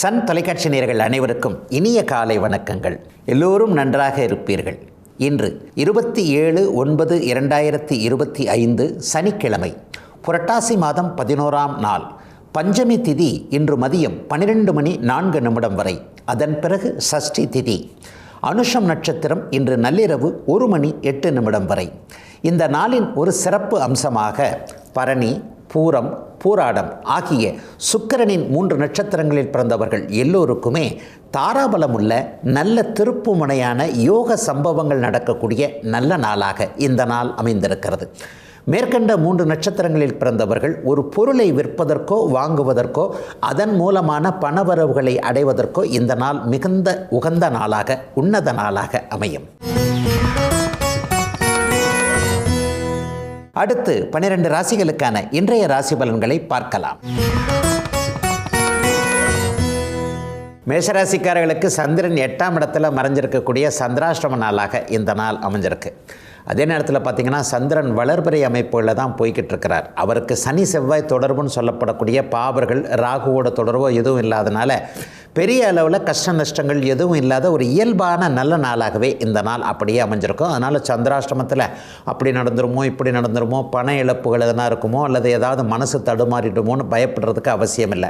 Sun தொலைக்காட்சி நேயர்கள் அனைவருக்கும் இனிய காலை வணக்கங்கள். எல்லோரும் நன்றாக இருப்பீர்கள். இன்று 27/9/2025 சனிக்கிழமை, புரட்டாசி மாதம் 11ஆம் நாள், பஞ்சமி திதி இன்று மதியம் 12:04 வரை. அதன் பிறகு சஷ்டி திதி. அனுஷம் நட்சத்திரம் இன்று நள்ளிரவு 1:08 வரை. இந்த நாளின் ஒரு சிறப்பு அம்சமாக பரணி, பூரம், பூராடம் ஆகிய சுக்கிரனின் 3 நட்சத்திரங்களில் பிறந்தவர்கள் எல்லோருக்குமே தாராபலமுள்ள நல்ல திருப்புமுனையான யோக சம்பவங்கள் நடக்கக்கூடிய நல்ல நாளாக இந்த நாள் அமைந்திருக்கிறது. மேற்கண்ட 3 நட்சத்திரங்களில் பிறந்தவர்கள் ஒரு பொருளை விற்பதற்கோ வாங்குவதற்கோ அதன் மூலமான பணவரவுகளை அடைவதற்கோ இந்த நாள் மிகுந்த உகந்த நாளாக, உன்னத நாளாக அமையும். அடுத்து 12 ராசிகளுக்கான இன்றைய ராசி பலன்களை பார்க்கலாம். மேஷராசிக்காரர்களுக்கு சந்திரன் 8ஆம் இடத்துல மறைஞ்சிருக்கக்கூடிய சந்திராஷ்டம நாளாக இந்த நாள் அமைஞ்சிருக்கு. அதே நேரத்தில் பார்த்திங்கன்னா சந்திரன் வளர்பிறை அமைப்புகளில் தான் போய்கிட்டு இருக்கிறார். அவருக்கு சனி செவ்வாய் தொடர்புன்னு சொல்லப்படக்கூடிய பாவர்கள் ராகுவோட தொடர்போ எதுவும் இல்லாதனால பெரிய அளவில் கஷ்ட நஷ்டங்கள் எதுவும் இல்லாத ஒரு இயல்பான நல்ல நாளாகவே இந்த நாள் அப்படியே அமைஞ்சிருக்கும். அதனால் சந்திராஷ்டமத்தில் அப்படி நடந்துருமோ இப்படி நடந்துருமோ, பண இழப்புகள் எதனா இருக்குமோ அல்லது ஏதாவது மனசு தடுமாறிடுமோன்னு பயப்படுறதுக்கு அவசியம் இல்லை.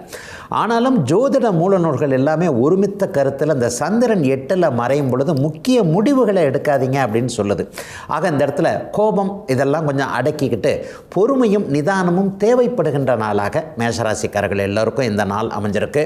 ஆனாலும் ஜோதிட மூல நூல்கள் எல்லாமே ஒருமித்த கருத்தில் இந்த சந்திரன் 8ல் மறையும் பொழுது முக்கிய முடிவுகளை எடுக்காதீங்க அப்படின்னு சொல்லுது. ஆக இந்த இடத்துல கோபம் இதெல்லாம் கொஞ்சம் அடக்கிக்கிட்டு பொறுமையும் நிதானமும் தேவைப்படுகின்ற நாளாக மேஷராசிக்காரர்கள் எல்லோருக்கும் இந்த நாள் அமைஞ்சிருக்கு.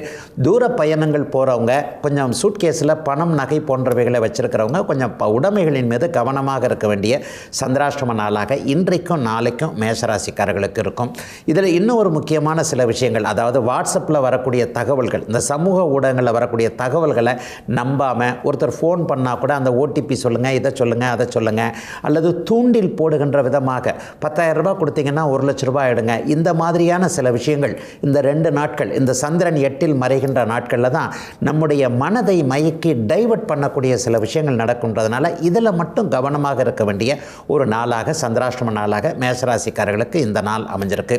தூர பயணங்கள் போகிறவங்க, கொஞ்சம் சூட்கேஸில் பணம், நகை போன்றவைகளை வச்சுருக்கிறவங்க கொஞ்சம் உடைமைகளின் மீது கவனமாக இருக்க வேண்டிய சந்திராஷ்டம நாளாக இன்றைக்கும் நாளைக்கும் மேஷராசிக்காரர்களுக்கு இருக்கும். இதில் இன்னும் ஒரு முக்கியமான சில விஷயங்கள், அதாவது வாட்ஸ்அப்பில் வரக்கூடிய தகவல்கள், இந்த சமூக ஊடகங்களில் வரக்கூடிய தகவல்களை நம்பாமல் ஒருத்தர் ஃபோன் பண்ணால் கூட அந்த ஓடிபி சொல்லுங்கள், இதை சொல்லுங்கள், அதை சொல்லுங்கள், அல்லது தூண்டில் போடுகின்ற விதமாக 10,000 ரூபாய் கொடுத்தீங்கன்னா 1 லட்ச ரூபாய் எடுங்க, இந்த மாதிரியான சில விஷயங்கள் இந்த 2 நாட்கள், இந்த சந்திரன் 8ல் மறைகின்ற நாட்களில் தான் நம்முடைய மனதை மயக்கி டைவர்ட் பண்ணக்கூடிய சில விஷயங்கள் நடக்கின்றதுனால இதில் மட்டும் கவனமாக இருக்க வேண்டிய ஒரு நாளாக, சந்திராஷ்டம நாளாக மேஷராசிக்காரர்களுக்கு இந்த நாள் அமைஞ்சிருக்கு.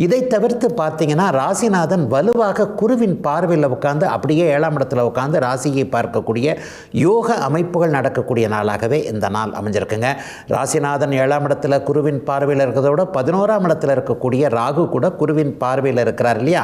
இதை தவிர்த்து பார்த்தீங்கன்னா ராசிநாதன் வலுவாக குருவின் பார்வையில் உட்கார்ந்து அப்படியே 7ஆம் இடத்துல உட்கார்ந்து ராசியை பார்க்கக்கூடிய யோக அமைப்புகள் நடக்கக்கூடிய நாளாகவே இந்த நாள் அமைஞ்சிருக்குங்க. ராசிநாதன் 7ஆம் இடத்துல குருவின் பார்வையில் இருக்கிறதோட 11ஆம் இடத்துல இருக்கக்கூடிய ராகு கூட குருவின் பார்வையில் இருக்கிறார் இல்லையா.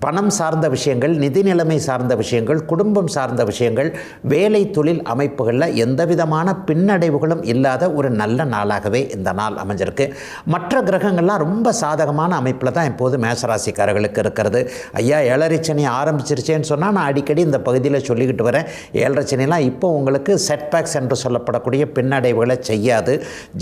பணம் சார்ந்த விஷயங்கள், நிதி நிலைமை சார்ந்த விஷயங்கள், குடும்பம் சார்ந்த விஷயங்கள், வேலை தொழில் அமைப்புகளில் எந்த விதமான பின்னடைவுகளும் இல்லாத ஒரு நல்ல நாளாகவே இந்த நாள் அமைஞ்சிருக்கு. மற்ற கிரகங்கள்லாம் ரொம்ப சாதகமான அமைப்பில் தான் இப்போது மேஷராசிக்காரர்களுக்கு இருக்கிறது. ஐயா 7.5 சனி ஆரம்பிச்சிருச்சேன்னு சொன்னால் நான் அடிக்கடி இந்த பகுதியில் சொல்லிக்கிட்டு வரேன். 7.5 சனிலாம் இப்போ உங்களுக்கு செட்பேக்ஸ் என்று சொல்லப்படக்கூடிய பின்னடைவுகளை செய்யாது.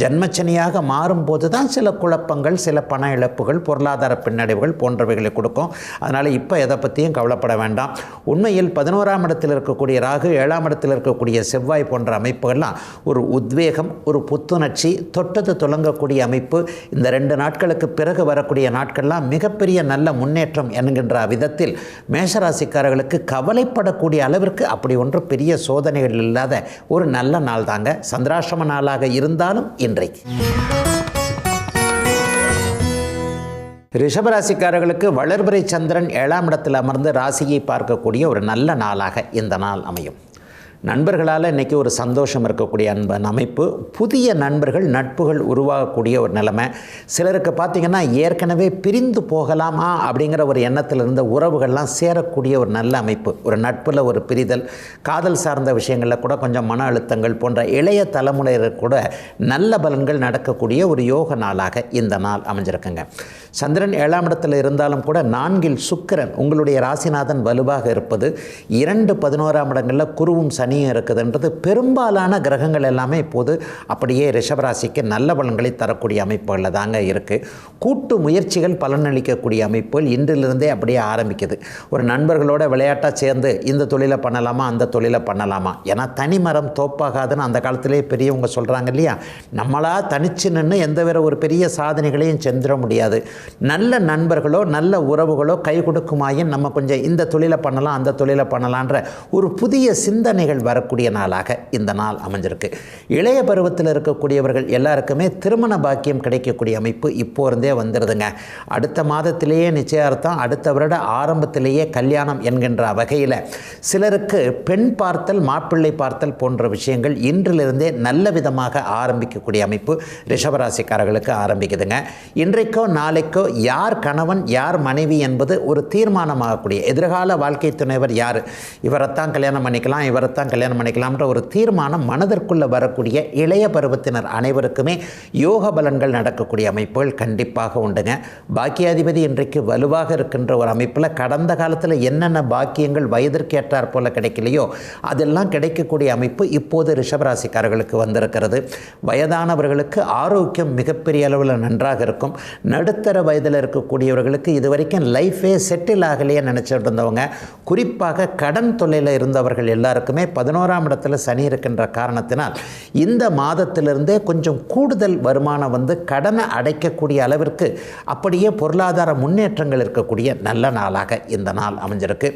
ஜன்மச்சனியாக மாறும்போது தான் சில குழப்பங்கள், சில பண இழப்புகள், பொருளாதார பின்னடைவுகள் போன்றவைகளை கொடுக்கும். அதனால் இப்போ எதை பற்றியும் கவலைப்பட வேண்டாம். உண்மையில் 11ஆம் இடத்தில் இருக்கக்கூடிய ராகு, 7ஆம் இடத்தில் இருக்கக்கூடிய செவ்வாய் போன்ற அமைப்புகள்லாம் ஒரு உத்வேகம், ஒரு புத்துணர்ச்சி, தொட்டது தொடங்கக்கூடிய அமைப்பு. இந்த 2 நாட்களுக்கு பிறகு வரக்கூடிய நாட்கள்லாம் மிகப்பெரிய நல்ல முன்னேற்றம் என்கின்ற விதத்தில் மேஷராசிக்காரர்களுக்கு கவலைப்படக்கூடிய அளவிற்கு அப்படி ஒன்று பெரிய சோதனைகள் இல்லாத ஒரு நல்ல நாள் தாங்க சந்திராஷ்டம நாளாக இருந்தாலும் இன்றைக்கு. ரிஷபராசிக்காரர்களுக்கு வளர்பிறை சந்திரன் 7ஆம் இடத்தில் அமர்ந்து ராசியை பார்க்கக்கூடிய ஒரு நல்ல நாளாக இந்த நாள் அமையும். நண்பர்களால் இன்றைக்கி ஒரு சந்தோஷம் இருக்கக்கூடிய அமைப்பு, புதிய நண்பர்கள், நட்புகள் உருவாகக்கூடிய ஒரு நிலைமை. சிலருக்கு பார்த்திங்கன்னா ஏற்கனவே பிரிந்து போகலாமா அப்படிங்கிற ஒரு எண்ணத்தில் இருந்த உறவுகள்லாம் சேரக்கூடிய ஒரு நல்ல அமைப்பு. ஒரு நட்பில் ஒரு பிரிதல், காதல் சார்ந்த விஷயங்களில் கூட கொஞ்சம் மன அழுத்தங்கள் போன்ற இளைய தலைமுறையினர் கூட நல்ல பலன்கள் நடக்கக்கூடிய ஒரு யோக நாளாக இந்த நாள் அமைஞ்சிருக்குங்க. சந்திரன் 7ஆம் இடத்தில் இருந்தாலும் கூட 4ல் சுக்கிரன், உங்களுடைய ராசிநாதன் வலுவாக இருப்பது, 2 11ஆம் இடங்களில் குருவும் சனியும் இருக்குதுன்றது பெரும்பாலான கிரகங்கள் எல்லாமே இப்போது அப்படியே ரிஷபராசிக்கு நல்ல பலன்களை தரக்கூடிய அமைப்புகளில் தாங்க இருக்குது. கூட்டு முயற்சிகள் பலனளிக்கக்கூடிய அமைப்புகள் இன்றிலிருந்தே அப்படியே ஆரம்பிக்குது. ஒரு நண்பர்களோட விளையாட்டாக சேர்ந்து இந்த தொழிலை பண்ணலாமா, அந்த தொழிலை பண்ணலாமா, ஏன்னா தனிமரம் தோப்பாகாதுன்னு அந்த காலத்திலே பெரியவங்க சொல்கிறாங்க இல்லையா. நம்மளா தனிச்சு நின்று எந்த வேறு ஒரு பெரிய சாதனைகளையும் செஞ்சிட முடியாது. நல்ல நண்பர்களோ நல்ல உறவுகளோ கை கொடுக்குமாயின் நம்ம கொஞ்சம் இந்த தொழிலை பண்ணலாம், அந்த தொழிலை பண்ணலான்ற ஒரு புதிய சிந்தனைகள் வரக்கூடிய நாளாக இந்த நாள் அமைஞ்சிருக்கு. இளைய பருவத்தில் இருக்கக்கூடியவர்கள் எல்லாருக்குமே திருமண பாக்கியம் கிடைக்கக்கூடிய அமைப்பு இப்போ இருந்தே வந்துடுதுங்க. அடுத்த மாதத்திலேயே நிச்சயார்த்தம், அடுத்த வருட ஆரம்பத்திலேயே கல்யாணம் என்கின்ற வகையில் சிலருக்கு பெண் பார்த்தல் மாப்பிள்ளை பார்த்தல் போன்ற விஷயங்கள் இன்றிலிருந்தே நல்ல விதமாக ஆரம்பிக்கக்கூடிய அமைப்பு ரிஷபராசிக்காரர்களுக்கு ஆரம்பிக்குதுங்க. இன்றைக்கோ நாளைக்கோ யார் கணவன் யார் மனைவி என்பது ஒரு தீர்மானமாகக்கூடிய எதிர்கால வாழ்க்கை துணைவர் யார், இவரைத்தான் கல்யாணம் பண்ணிக்கலாம் இவரைத்தான் கல்யாணம் பண்ணிக்கலாம்ன்ற ஒரு தீர்மானம் மனதிற்குள்ளே வரக்கூடிய இளைய பருவத்தினர் அனைவருக்குமே யோக பலன்கள் நடக்கக்கூடிய அமைப்புகள் கண்டிப்பாக உண்டுங்க. பாக்கியாதிபதி இன்றைக்கு வலுவாக இருக்கின்ற ஒரு அமைப்பில் கடந்த காலத்தில் என்னென்ன பாக்கியங்கள் வயதிற்கு ஏற்றார் போல கிடைக்கலையோ அதெல்லாம் கிடைக்கக்கூடிய அமைப்பு இப்போது ரிஷபராசிக்காரர்களுக்கு வந்திருக்கிறது. வயதானவர்களுக்கு ஆரோக்கியம் மிகப்பெரிய அளவில் நன்றாக இருக்கும். நடுத்தர வயதில் இருக்கக்கூடியவர்களுக்கு இதுவரைக்கும் லைஃபே செட்டில் ஆகலையே நினச்சிட்டு இருந்தவங்க, குறிப்பாக கடன் தொல்லையில் இருந்தவர்கள் எல்லாருக்குமே 11ஆம் இடத்துல சனி இருக்கின்ற காரணத்தினால் இந்த மாதத்திலிருந்தே கொஞ்சம் கூடுதல் வருமானம் வந்து கடனை அடைக்கக்கூடிய அளவிற்கு அப்படியே பொருளாதார முன்னேற்றங்கள் இருக்கக்கூடிய நல்ல நாளாக இந்த நாள் அமைஞ்சிருக்கு.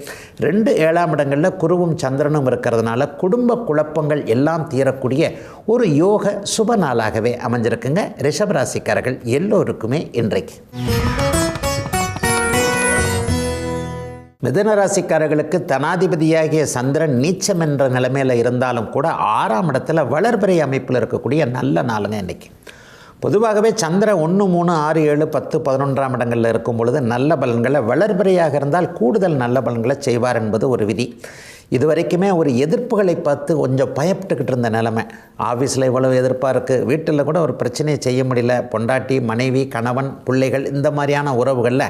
2 7ஆம் இடங்களில் குருவும் சந்திரனும் இருக்கிறதுனால குடும்ப குழப்பங்கள் எல்லாம் தீரக்கூடிய ஒரு யோக சுப நாளாகவே அமைஞ்சிருக்குங்க ரிஷபராசிக்காரர்கள் எல்லோருக்குமே இன்றைக்கு. மிதுனராசிக்காரர்களுக்கு தனாதிபதியாகிய சந்திரன் நீச்சம் என்ற நிலைமையில் இருந்தாலும் கூட 6ஆம் இடத்துல வளர்பிறை அமைப்பில் இருக்கக்கூடிய நல்ல நாளுங்க இன்றைக்கி. பொதுவாகவே சந்திரன் 1 3 6 7 10 11ஆம் இடங்களில் இருக்கும் பொழுது நல்ல பலன்களை, வளர்பிறையாக இருந்தால் கூடுதல் நல்ல பலன்களை செய்வார் என்பது ஒரு விதி. இது வரைக்குமே ஒரு எதிர்ப்புகளை பார்த்து கொஞ்சம் பயப்பட்டுக்கிட்டு இருந்த நிலைமை. ஆஃபீஸில் இவ்வளோ எதிர்ப்பாக இருக்குது, வீட்டில் கூட ஒரு பிரச்சனையை செய்ய முடியல, பொண்டாட்டி மனைவி கணவன் பிள்ளைகள் இந்த மாதிரியான உறவுகளில்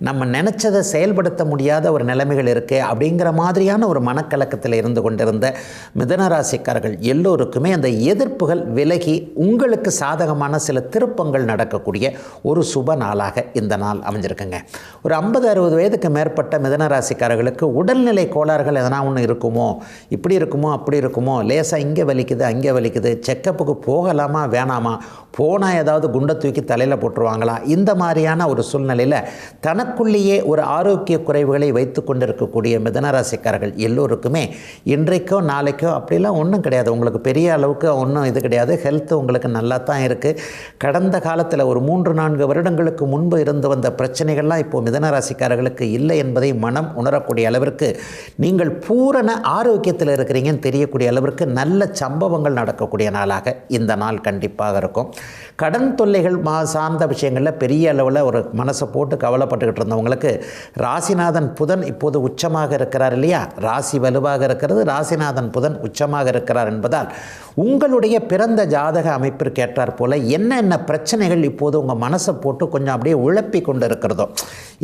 நம்ம நினச்சதை செயல்படுத்த முடியாத ஒரு நிலைமைகள் இருக்கே அப்படிங்கிற மாதிரியான ஒரு மனக்கலக்கத்தில் இருந்து கொண்டிருந்த மிதுனராசிக்காரர்கள் எல்லோருக்குமே அந்த எதிர்ப்புகள் விலகி உங்களுக்கு சாதகமான சில திருப்பங்கள் நடக்கக்கூடிய ஒரு சுப நாளாக இந்த நாள் அமைஞ்சிருக்குங்க. ஒரு 50-60 வயதுக்கு மேற்பட்ட மிதுனராசிக்காரர்களுக்கு உடல்நிலை கோளாறுகள் எதனா ஒன்று இருக்குமோ, இப்படி இருக்குமோ அப்படி இருக்குமோ, லேசாக இங்கே வலிக்குது அங்கே வலிக்குது, செக்கப்புக்கு போகலாமா வேணாமா, போனால் ஏதாவது குண்டை தூக்கி தலையில் போட்டுருவாங்களா, இந்த மாதிரியான ஒரு சூழ்நிலையில் தனக்குள்ளேயே ஒரு ஆரோக்கிய குறைவுகளை வைத்து கொண்டிருக்கக்கூடிய மிதுனராசிக்காரர்கள் எல்லோருக்குமே இன்றைக்கோ நாளைக்கோ அப்படிலாம் ஒன்றும் கிடையாது. உங்களுக்கு பெரிய அளவுக்கு ஒன்றும் இது கிடையாது. ஹெல்த்து உங்களுக்கு நல்லா தான் இருக்குது. கடந்த காலத்தில் ஒரு 3-4 வருடங்களுக்கு முன்பு இருந்து வந்த பிரச்சனைகள்லாம் இப்போது மிதுனராசிக்காரர்களுக்கு இல்லை என்பதை மனம் உணரக்கூடிய அளவிற்கு நீங்கள் பூரண ஆரோக்கியத்தில் இருக்கிறீங்கன்னு தெரியக்கூடிய அளவிற்கு நல்ல சம்பவங்கள் நடக்கக்கூடிய நாளாக இந்த நாள் கண்டிப்பாக இருக்கும். கடன் தொல்லைகள் சார்ந்த விஷயங்களில் பெரிய அளவில் ஒரு மனசை போட்டு கவலைப்பட்டுக்கிட்டு இருந்தவங்களுக்கு ராசிநாதன் புதன் இப்போது உச்சமாக இருக்கிறார் இல்லையா, ராசி வலுவாக இருக்கிறது, ராசிநாதன் புதன் உச்சமாக இருக்கிறார் என்பதால் உங்களுடைய பிறந்த ஜாதக அமைப்பிற்கு ஏற்றார் போல் என்னென்ன பிரச்சனைகள் இப்போது உங்கள் மனசை போட்டு கொஞ்சம் அப்படியே உழப்பி கொண்டு இருக்கிறதோ,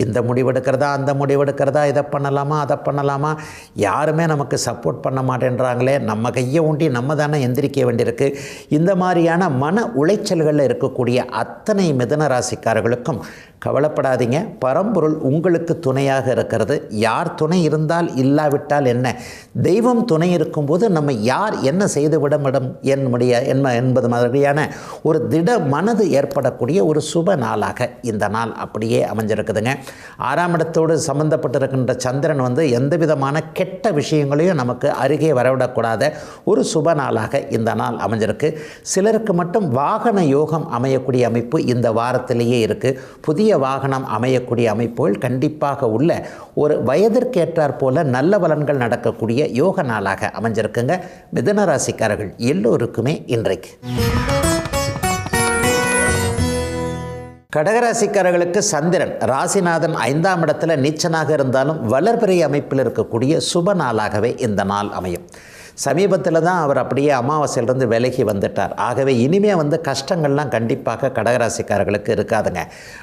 இந்த முடிவெடுக்கிறதா அந்த முடிவெடுக்கிறதா, இதை பண்ணலாமா அதை பண்ணலாமா, யாருமே நமக்கு சப்போர்ட் பண்ண மாட்டேன்றாங்களே, நம்ம கையை ஊண்டி நம்ம தானே எந்திரிக்க வேண்டியிருக்கு, இந்த மாதிரியான மன உளைச்சல்களில் இருக்கக்கூடிய அத்தனை மிதுன ராசிக்காரர்களுக்கும் கவலைப்படாதீங்க. பரம்பொருள் உங்களுக்கு துணையாக இருக்கிறது. யார் துணை இருந்தால் இல்லாவிட்டால் என்ன, தெய்வம் துணை இருக்கும்போது நம்ம யார் என்ன செய்துவிட என்பது மாதிரியான ஒரு திட மனது ஏற்படக்கூடிய ஒரு சுப நாளாக இந்த நாள் அப்படியே அமைஞ்சிருக்குதுங்க. 6ஆம் இடத்தோடு சம்பந்தப்பட்டிருக்கின்ற சந்திரன் வந்து எந்த விதமான கெட்ட விஷயங்களையும் நமக்கு அருகே வரவிடக்கூடாத ஒரு சுப நாளாக இந்த நாள் அமைஞ்சிருக்கு. சிலருக்கு மட்டும் வாகன யோகம் அமையக்கூடிய அமைப்பு இந்த வாரத்திலேயே இருக்குது. புதிய வாகனம் அமையக்கூடிய அமைப்புகள் கண்டிப்பாக உள்ள ஒரு வயதிற்கேற்றார் போல நல்ல பலன்கள் நடக்கக்கூடிய யோக நாளாக அமைஞ்சிருக்குங்க மிதுன ராசிக்காரர்கள் எல்லோருக்குமே இன்றைக்கு. கடகராசிக்காரர்களுக்கு சந்திரன் ராசிநாதன் 5ஆம் இடத்துல நீச்சனாக இருந்தாலும் வளர்பிறை அமைப்பில் இருக்கக்கூடிய சுப நாளாகவே இந்த நாள் அமையும். சமீபத்தில் தான் அவர் அப்படியே அமாவாசையிலிருந்து விலகி வந்துட்டார். ஆகவே இனிமேல் வந்து கஷ்டங்கள்லாம் கண்டிப்பாக கடகராசிக்காரர்களுக்கு இருக்காதுங்க.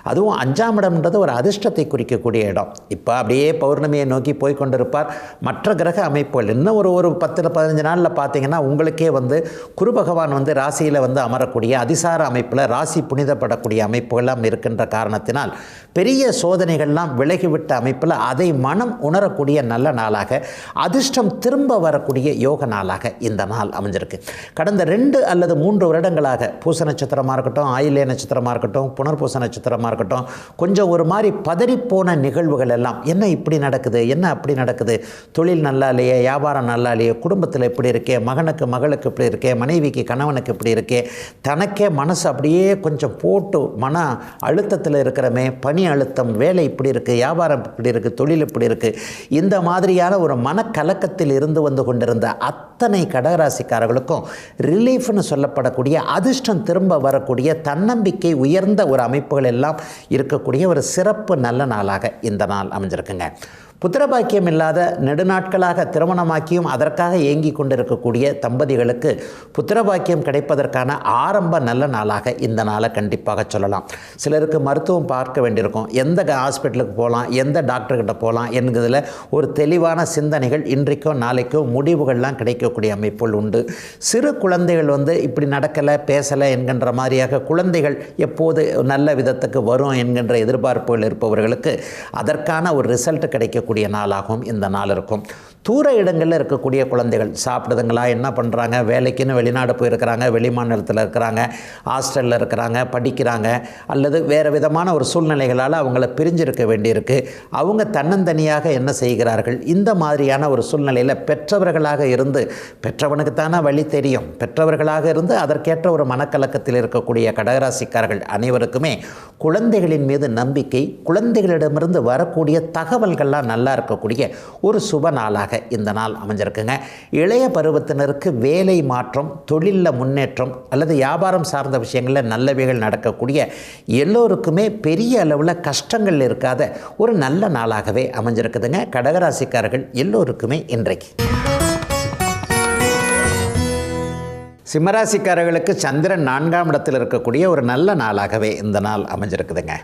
அதுவும் 5ஆம் இடம்ன்றது ஒரு அதிர்ஷ்டத்தை குறிக்கக்கூடிய இடம். இப்போ அப்படியே பௌர்ணமியை நோக்கி போய் கொண்டிருப்பார். மற்ற கிரக அமைப்புகள் இன்னும் ஒரு 10-15 நாளில் பார்த்தீங்கன்னா உங்களுக்கே வந்து குரு பகவான் வந்து ராசியில் வந்து அமரக்கூடிய அதிசார அமைப்பில் ராசி புனிதப்படக்கூடிய அமைப்புகள்லாம் இருக்கின்ற காரணத்தினால் பெரிய சோதனைகள்லாம் விலகிவிட்ட அமைப்பில் அதை மனம் உணரக்கூடிய நல்ல நாளாக அதிர்ஷ்டம் திரும்ப வரக்கூடிய யோக யோக நாளாக இந்த நாள் அமைஞ்சிருக்கு. கடந்த 2 அல்லது 3 வருடங்களாக பூச நட்சத்திரமாக இருக்கட்டும், ஆயில்ய நட்சத்திரமாக இருக்கட்டும், புனர்பூச நட்சத்திரமாக இருக்கட்டும், கொஞ்சம் ஒரு மாதிரி பதறிப்போன நிகழ்வுகள் எல்லாம் என்ன இப்படி நடக்குது, என்ன அப்படி நடக்குது, தொழில் நல்லா இல்லையே, வியாபாரம் நல்லா இல்லையே, குடும்பத்தில் இப்படி இருக்கே, மகனுக்கு மகளுக்கு இப்படி இருக்கே, மனைவிக்கு கணவனுக்கு இப்படி இருக்கே, தனக்கே மனசு அப்படியே கொஞ்சம் போட்டு மன அழுத்தத்தில் இருக்கிறமே, பணி அழுத்தம், வேலை இப்படி இருக்குது, வியாபாரம் இப்படி இருக்குது, தொழில் இப்படி இருக்குது, இந்த மாதிரியான ஒரு மனக்கலக்கத்தில் இருந்து வந்து கொண்டிருந்த அத்தனை கடகராசிக்காரர்களுக்கும் ரிலீஃப்னு சொல்லப்படக்கூடிய அதிர்ஷ்டம் திரும்ப வரக்கூடிய தன்னம்பிக்கை உயர்ந்த ஒரு அமைப்புகள் எல்லாம் இருக்கக்கூடிய ஒரு சிறப்பு நல்ல நாளாக இந்த நாள் அமைஞ்சிருக்குங்க. புத்திரபாக்கியம் இல்லாத நெடுநாட்களாக திருமணமாக்கியும் அதற்காக ஏங்கி கொண்டிருக்கக்கூடிய தம்பதிகளுக்கு புத்திரபாக்கியம் கிடைப்பதற்கான ஆரம்ப நல்ல நாளாக இந்த நாளை கண்டிப்பாக சொல்லலாம். சிலருக்கு மருத்துவம் பார்க்க வேண்டியிருக்கும், எந்த ஹாஸ்பிட்டலுக்கு போகலாம், எந்த டாக்டர்கிட்ட போகலாம் என்கிறதுல ஒரு தெளிவான சிந்தனைகள் இன்றைக்கோ நாளைக்கோ முடிவுகள்லாம் கிடைக்கக்கூடிய அமைப்புகள் உண்டு. சிறு குழந்தைகள் இப்படி நடக்கலை பேசலை என்கின்ற மாதிரியாக குழந்தைகள் எப்போது நல்ல விதத்துக்கு வரும் என்கின்ற எதிர்பார்ப்புகள் இருப்பவர்களுக்கு அதற்கான ஒரு ரிசல்ட் கிடைக்கக்கூடிய நாளாகவும் இந்த நாள் இருக்கும். தூர இடங்களில் இருக்கக்கூடிய குழந்தைகள் சாப்பிடுதுங்களா, என்ன பண்ணுறாங்க, வேலைக்குன்னு வெளிநாடு போயிருக்கிறாங்க, வெளி மாநிலத்தில் இருக்கிறாங்க, ஹாஸ்டலில் இருக்கிறாங்க, படிக்கிறாங்க, அல்லது வேறு விதமான ஒரு சூழ்நிலைகளால் அவங்கள பிரிஞ்சிருக்க வேண்டியிருக்கு. அவங்க தன்னந்தனியாக என்ன செய்கிறார்கள், இந்த மாதிரியான ஒரு சூழ்நிலையில் பெற்றவர்களாக இருந்து, பெற்றவனுக்குத்தானே வழி தெரியும், பெற்றவர்களாக இருந்து அதற்கேற்ற ஒரு மனக்கலக்கத்தில் இருக்கக்கூடிய கடகராசிக்காரர்கள் அனைவருக்குமே குழந்தைகளின் மீது நம்பிக்கை, குழந்தைகளிடமிருந்து வரக்கூடிய தகவல்கள்லாம் நல்லா இருக்கக்கூடிய ஒரு சுப நாளாக இந்த நாள் அமைஞ்சிருக்குங்க. இளைய பருவத்தினருக்கு வேலை மாற்றம், தொழிலில் முன்னேற்றம் அல்லது வியாபாரம் சார்ந்த விஷயங்களில் நல்லவைகள் நடக்கக்கூடிய எல்லோருக்குமே பெரிய அளவில் கஷ்டங்கள் இருக்காத ஒரு நல்ல நாளாகவே அமைஞ்சிருக்குதுங்க. கடகராசிக்காரர்கள் எல்லோருக்குமே இன்றைக்கு. சிம்மராசிக்காரர்களுக்கு சந்திரன் 4ஆம் இடத்தில் இருக்கக்கூடிய ஒரு நல்ல நாளாகவே இந்த நாள் அமைஞ்சிருக்குதுங்க.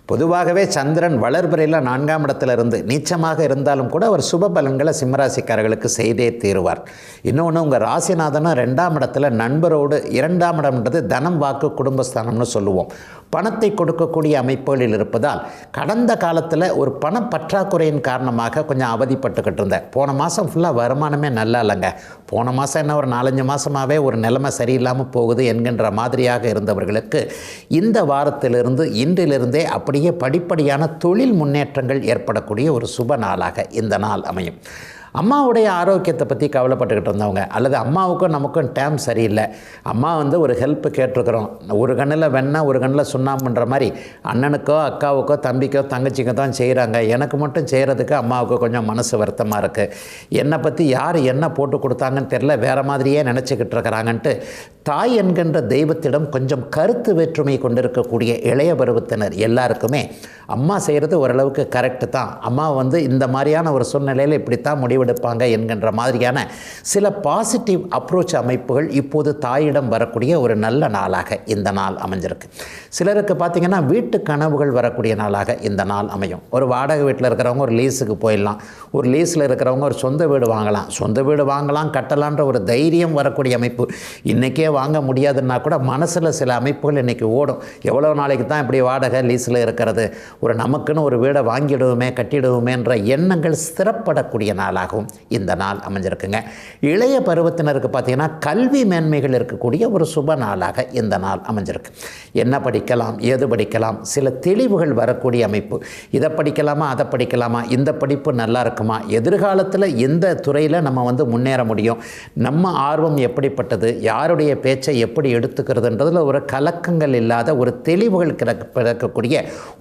பொதுவாகவே சந்திரன் வளர்பிறையில் 4ஆம் இடத்துல இருந்து நீச்சமாக இருந்தாலும் கூட ஒரு சுப பலன்களை சிம்மராசிக்காரர்களுக்கு செய்தே தீருவார். இன்னொன்று, உங்கள் ராசிநாதனும் 2ஆம் இடத்துல நண்பரோடு, 2ஆம் இடம்ன்றது தனம் வாக்கு குடும்பஸ்தானம்னு சொல்லுவோம், பணத்தை கொடுக்கக்கூடிய அமைப்புகளில் இருப்பதால் கடந்த காலத்தில் ஒரு பண பற்றாக்குறையின் காரணமாக கொஞ்சம் அவதிப்பட்டுக்கிட்டு இருந்தேன். போன மாதம் ஃபுல்லாக வருமானமே நல்லா இல்லைங்க, போன மாதம் என்ன ஒரு 4-5 மாதமாகவே ஒரு நிலைமை சரியில்லாமல் போகுது என்கின்ற மாதிரியாக இருந்தவர்களுக்கு இந்த வாரத்திலிருந்து இன்றிலிருந்தே அப்படியே படிப்படியான தொழில் முன்னேற்றங்கள் ஏற்படக்கூடிய ஒரு சுப நாளாக இந்த நாள் அமையும். அம்மாவுடைய ஆரோக்கியத்தை பற்றி கவலைப்பட்டுக்கிட்டு இருந்தவங்க, அல்லது அம்மாவுக்கும் நமக்கும் டேம் சரியில்லை, அம்மா ஒரு ஹெல்ப் கேட்டிருக்கிறோம், ஒரு கண்ணில் வெண்ணெய் ஒரு கண்ணில் சுண்ணாம்புன்ற மாதிரி அண்ணனுக்கோ அக்காவுக்கோ தம்பிக்கோ தங்கச்சிக்கோ தான் செய்கிறாங்க, எனக்கு மட்டும் செய்கிறதுக்கு அம்மாவுக்கு கொஞ்சம் மனசு வருத்தமாக இருக்குது, என்னை பற்றி யார் என்ன போட்டு கொடுத்தாங்கன்னு தெரில, வேறு மாதிரியே நினச்சிக்கிட்டு இருக்கிறாங்கன்ட்டு தாய் என்கின்ற தெய்வத்திடம் கொஞ்சம் கருத்து வேற்றுமை கொண்டிருக்கக்கூடிய இளைய பருவத்தினர் எல்லாருக்குமே அம்மா செய்கிறது ஓரளவுக்கு கரெக்டு தான், அம்மா இந்த மாதிரியான ஒரு சூழ்நிலையில் இப்படித்தான் முடிவெடுப்பாங்க என்கின்ற மாதிரியான சில பாசிட்டிவ் அப்ரோச் அமைப்புகள் இப்போது தாயிடம் வரக்கூடிய ஒரு நல்ல நாளாக இந்த நாள் அமைஞ்சிருக்கு. சிலருக்கு பார்த்திங்கன்னா வீட்டு கனவுகள் வரக்கூடிய நாளாக இந்த நாள் அமையும். ஒரு வாடகை வீட்டில் இருக்கிறவங்க ஒரு லீஸுக்கு போயிடலாம், ஒரு லீஸில் இருக்கிறவங்க ஒரு சொந்த வீடு வாங்கலாம், சொந்த வீடு வாங்கலாம் கட்டலான்ற ஒரு தைரியம் வரக்கூடிய அமைப்பு. இன்றைக்கே வாங்க முடியாதுன்னா கூட மனசில் சில அமைப்புகள் இன்றைக்கி ஓடும், எவ்வளோ நாளைக்கு தான் இப்படி வாடகை லீஸில் இருக்கிறது, ஒரு நமக்குன்னு ஒரு வீடை வாங்கிடுவோமே கட்டிடுவோமேன்ற எண்ணங்கள் ஸ்திரப்படக்கூடிய நாளாகவும் இந்த நாள் அமைஞ்சிருக்குங்க. இளைய பருவத்தினருக்கு பார்த்திங்கன்னா கல்வி மேன்மைகள் இருக்கக்கூடிய ஒரு சுப நாளாக இந்த நாள் அமைஞ்சிருக்கு. என்ன படிக்கலாம், ஏது படிக்கலாம், சில தெளிவுகள் வரக்கூடிய அமைப்பு, இதை படிக்கலாமா அதை படிக்கலாமா, இந்த படிப்பு நல்லா இருக்குமா, எதிர்காலத்தில் எந்த துறையில் நம்ம முன்னேற முடியும், நம்ம ஆர்வம் எப்படிப்பட்டது, யாருடைய பேச்சை எப்படி எடுத்துக்கிறதுன்றதில் ஒரு கலக்கங்கள் இல்லாத ஒரு தெளிவுகள் கிடைக்கக்கூடிய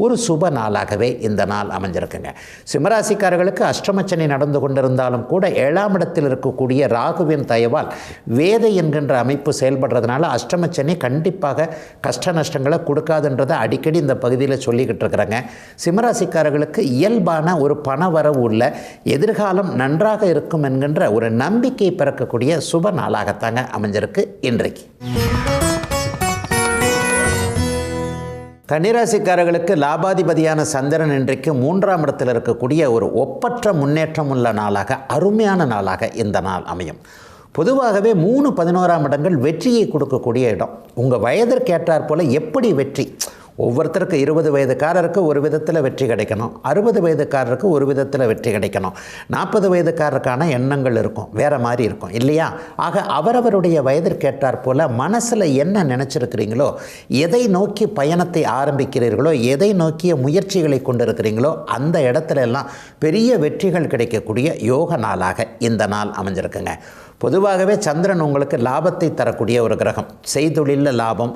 ஒரு சுப நாளாகவே இந்த நாள் அமைஞ்சிருக்குங்க. சிம்மராசிக்காரர்களுக்கு அஷ்டமச்சனி நடந்து கொண்டிருந்தாலும் கூட 7ஆம் இடத்தில் இருக்கக்கூடிய ராகுவின் தயவால் வேதை என்கின்ற அமைப்பு செயல்படுறதுனால அஷ்டமச்சனி கண்டிப்பாக கஷ்ட நஷ்டங்களை கொடுக்காதுன்றதை அடிக்கடி இந்த பகுதியில் சொல்லிக்கிட்டு இருக்கிறாங்க. சிம்மராசிக்காரர்களுக்கு இயல்பான ஒரு பணவரவு உள்ள எதிர்காலம் நன்றாக இருக்கும் என்கின்ற ஒரு நம்பிக்கை பிறக்கக்கூடிய சுப நாளாகத்தாங்க அமைஞ்சிருக்கு இன்றைக்கு. கன்னிராசிக்காரர்களுக்கு லாபாதிபதியான சந்திரன் இன்றைக்கு 3ஆம் இடத்தில் இருக்கக்கூடிய ஒரு ஒப்பற்ற முன்னேற்றம் உள்ள நாளாக, அருமையான நாளாக இந்த நாள் அமையும். பொதுவாகவே 3, 11ஆம் இடங்கள் வெற்றியை கொடுக்கக்கூடிய இடம். உங்கள் வயதிற்கேற்றாற் போல் எப்படி வெற்றி, ஒவ்வொருத்தருக்கு 20 வயதுக்காரருக்கு ஒரு விதத்தில் வெற்றி கிடைக்கணும், 60 வயதுக்காரருக்கு ஒரு விதத்தில் வெற்றி கிடைக்கணும், 40 வயதுக்காரருக்கான எண்ணங்கள் இருக்கும், வேறு மாதிரி இருக்கும் இல்லையா? ஆக அவரவருடைய வயதிற்கேற்றாற் போல் மனசில் என்ன நினச்சிருக்கிறீங்களோ, எதை நோக்கி பயணத்தை ஆரம்பிக்கிறீர்களோ, எதை நோக்கிய முயற்சிகளை கொண்டிருக்கிறீங்களோ அந்த இடத்துல எல்லாம் பெரிய வெற்றிகள் கிடைக்கக்கூடிய யோக நாளாக இந்த நாள் அமைஞ்சிருக்குங்க. பொதுவாகவே சந்திரன் உங்களுக்கு லாபத்தை தரக்கூடிய ஒரு கிரகம். செய்தொழிலில் லாபம்,